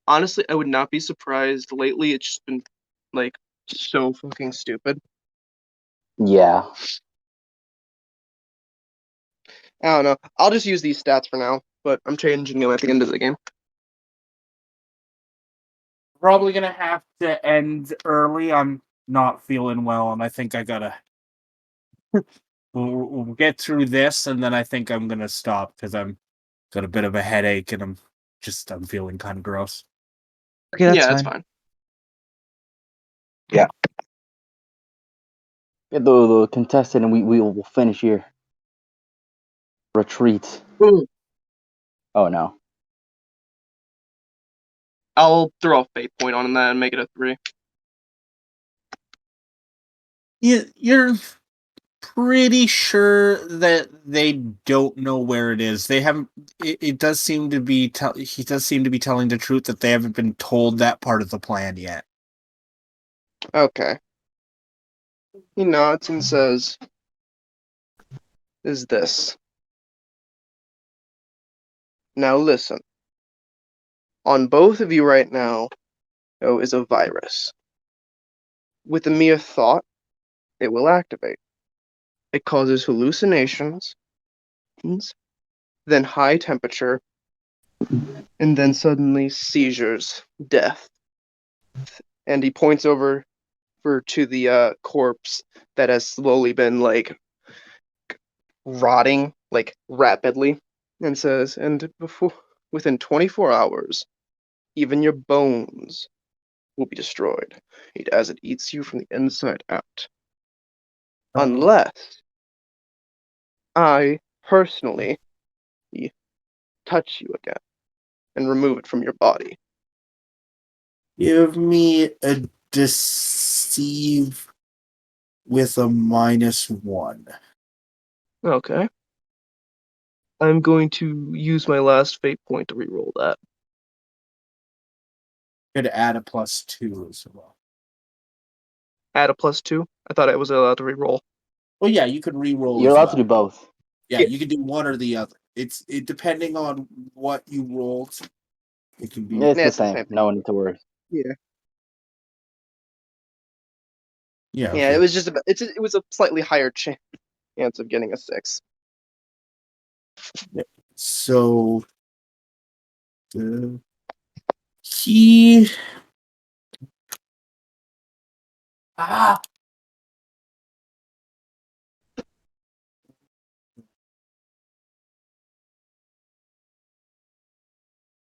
Honestly, I would not be surprised. Lately, it's just been like so fucking stupid. Yeah. I don't know. I'll just use these stats for now, but I'm changing them at the end of the game. Probably gonna have to end early. I'm not feeling well, and I think I gotta. we'll get through this, and then I think I'm gonna stop because I'm got a bit of a headache, and I'm feeling kind of gross. Okay, that's That's fine. fine. Get the contestant and we will finish here. Retreat. Ooh. Oh no. I'll throw a fate point on that and make it a 3. You're pretty sure that they don't know where it is. They haven't. It does seem to be. He does seem to be telling the truth that they haven't been told that part of the plan yet. Okay. He nods and says, "Is this? Now listen. On both of you right now, is a virus. With a mere thought, it will activate. It causes hallucinations, then high temperature, and then suddenly seizures, death." And he points over to the corpse that has slowly been like rotting like rapidly, and says, "And within 24 hours, even your bones will be destroyed as it eats you from the inside out. Unless I personally touch you again and remove it from your body." Give me a deceive with a -1. Okay. I'm going to use my last fate point to reroll that. Could add a +2 as well. Add a +2. I thought I was allowed to reroll. Well, yeah, you could re-roll. You're as allowed well. to do both. Yeah, you can do one or the other. It depending on what you rolled. It can be. It's Yeah, the it's the same. same thing. No need to worry. Yeah. Yeah. Yeah, Okay. it was just it was a slightly higher chance of getting a 6. So he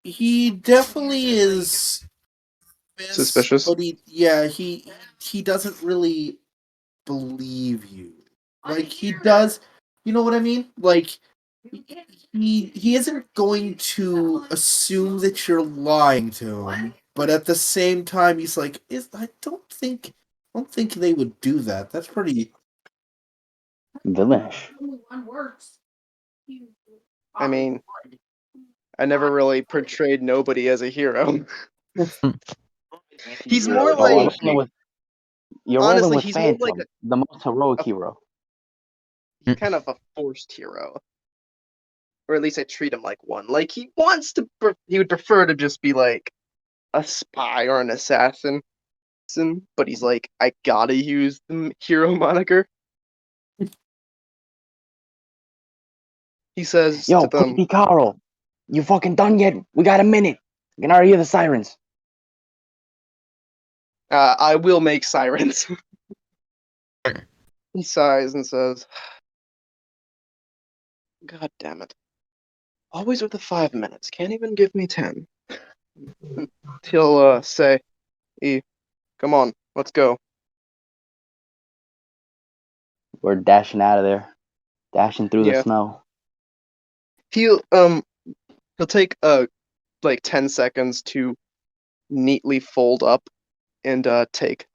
he definitely is Suspicious. but he doesn't really believe you. Like he does, you know what I mean? Like he isn't going to assume that you're lying to him, but at the same time he's like, I don't think they would do that. That's pretty. Villainish. I mean, I never really portrayed nobody as a hero. He's You're more always Well, like, me. you're rolling honestly, with he's more like Phantom, the most heroic hero. he's kind of a forced hero, or at least I treat him like one. Like he wants to, he would prefer to just be like a spy or an assassin, but he's like, I gotta use the hero moniker. He says to Yo, them, quickly, Carl. You fucking done yet? We got a minute. I can already hear the sirens. I will make sirens. He sighs and says, God damn it. Always with the 5 minutes. Can't even give me 10. He'll say, E, come on, let's go. We're dashing out of there. Dashing through the Yeah. snow. He'll take like 10 seconds to neatly fold up and take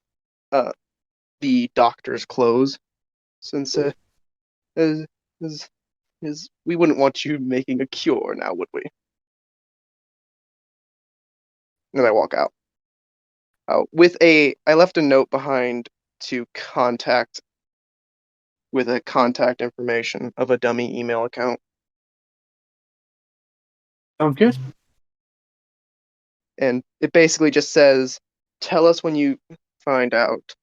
the doctor's clothes, since is, we wouldn't want you making a cure now, would we? And I walk out. I left a note behind to contact with a contact information of a dummy email account, Sounds good. and it basically just says, "Tell us when you find out."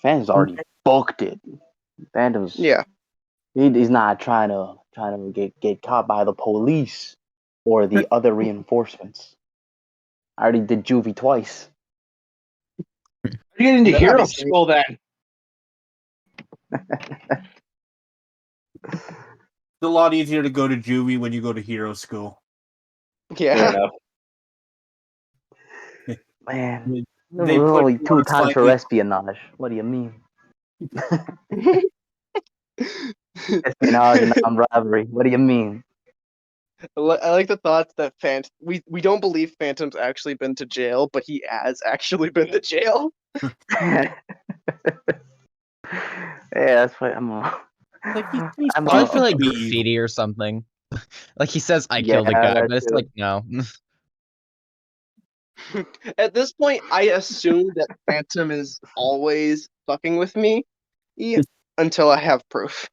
Phantom's already booked it. Phantom's Yeah, he's not trying to get caught by the police or the other reinforcements. I already did juvie twice. Get into That'd hero be safe. school then. It's a lot easier to go to juvie when you go to hero school. Fair Yeah. enough. Man, They put only you two on times for slightly. espionage. What do you mean? Espionage and armed robbery. What do you mean? I like the thoughts that we don't believe Phantom's actually been to jail, but he has actually been to jail. Yeah, that's why I'm Like he's too I'm Probably a, for smart like to be evil. graffiti or something. Like he says, I yeah, killed a guy, that but it's too. like no. At this point, I assume that Phantom is always fucking with me until I have proof.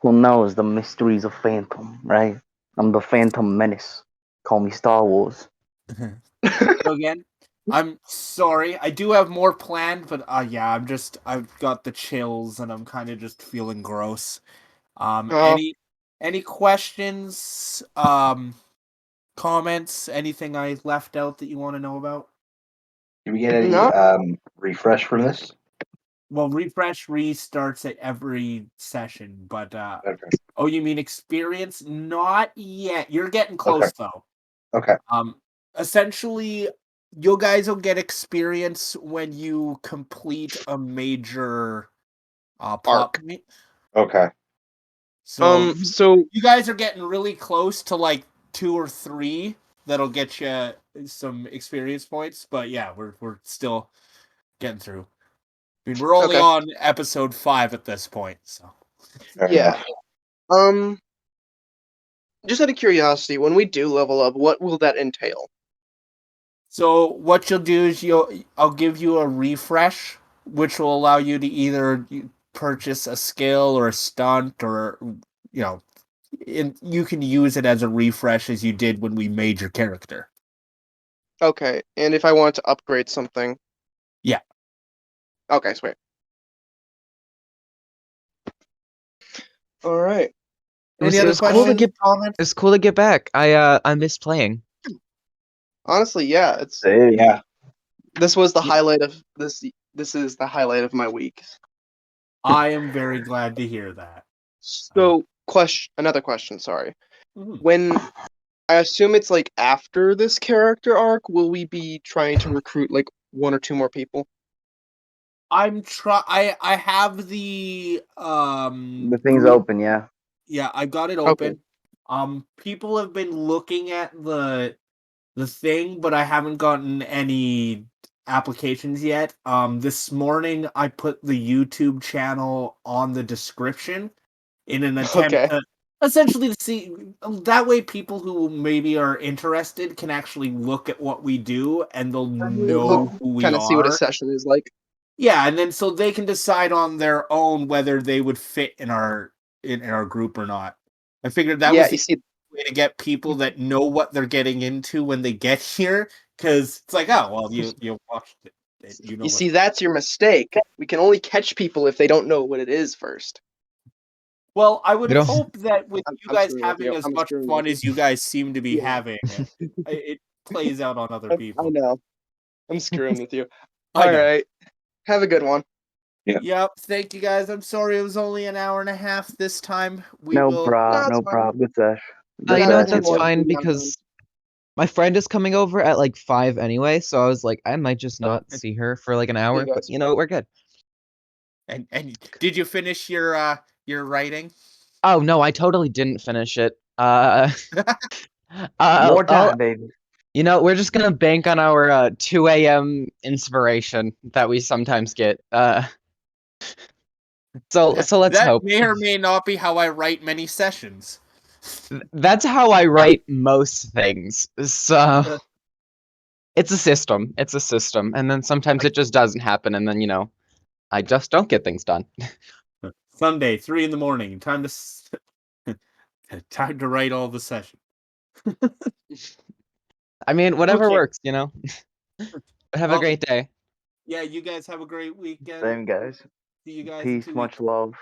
Who knows the mysteries of Phantom, right? I'm the Phantom Menace. Call me Star Wars. So again, I'm sorry. I do have more planned, but yeah, I've got the chills and I'm kind of just feeling gross. Oh, Any questions, comments, anything I left out that you want to know about? Do we get any no. refresh from this? Well, refresh restarts at every session, but Okay. oh, you mean experience? Not yet. You're getting close Okay. though. Okay. Essentially, you guys will get experience when you complete a major plot Arc. point. Okay. So So you guys are getting really close to like 2 or 3 that'll get you some experience points. But yeah, we're still getting through. I mean, we're only okay. on episode 5 at this point, so. Fair Yeah. enough. Just out of curiosity, when we do level up, what will that entail? So what you'll do is I'll give you a refresh, which will allow you to either purchase a skill or a stunt, or you can use it as a refresh as you did when we made your character. Okay, and if I want to upgrade something? Yeah. Okay, sweet. All right. Any It other was cool to questions, get. comments? It's cool to get back. I miss playing. Honestly, yeah, Yeah. this was the highlight of this. This is the highlight of my week. I am very glad to hear that. So, another question. Sorry. Mhm. When I assume it's like after this character arc, will we be trying to recruit like one or two more people? I have the The thing's group. open, yeah. Yeah, I got it Okay. open. People have been looking at the thing, but I haven't gotten any applications yet. This morning I put the YouTube channel on the description in an attempt Okay. to essentially to see that way people who maybe are interested can actually look at what we do and they'll know who we Kind of see what a are. session is like. Yeah, and then so they can decide on their own whether they would fit in our group or not. I figured that Yeah, was you the see, way to get people that know what they're getting into when they get here, because it's like, oh well, you watched it, you know you what. see, that's your mistake. We can only catch people if they don't know what it is first. Well, I would You know, hope that with you I'm guys screwing with having you. as I'm much screwing fun with you. as you guys seem to be Yeah. having, it plays out on other I people. know. I'm screwing with you. I All know. right. Have a good one. Yep. Thank you guys. I'm sorry it was only an hour and a half this time. We No will. prob, That's no fine. prob. Good sesh. you Good know what? sesh. That's One fine thing not done. because my friend is coming over at like 5 anyway, so I was like, I might just not see her for like an hour, but guys. you know, we're good. And did you finish your writing? Oh no, I totally didn't finish it. More I'll, time, baby. you know, we're just gonna bank on our 2 a.m. inspiration that we sometimes get. So let's That hope. may or may not be how I write many sessions. That's how I write most things. So it's a system. It's a system, and then sometimes it just doesn't happen, and then I just don't get things done. Sunday, 3 in the morning. Time to write all the session. I mean, whatever Okay. works, Have a Well, great day. yeah, you guys have a great weekend. Same guys. See you guys in Peace, 2 much weeks. love.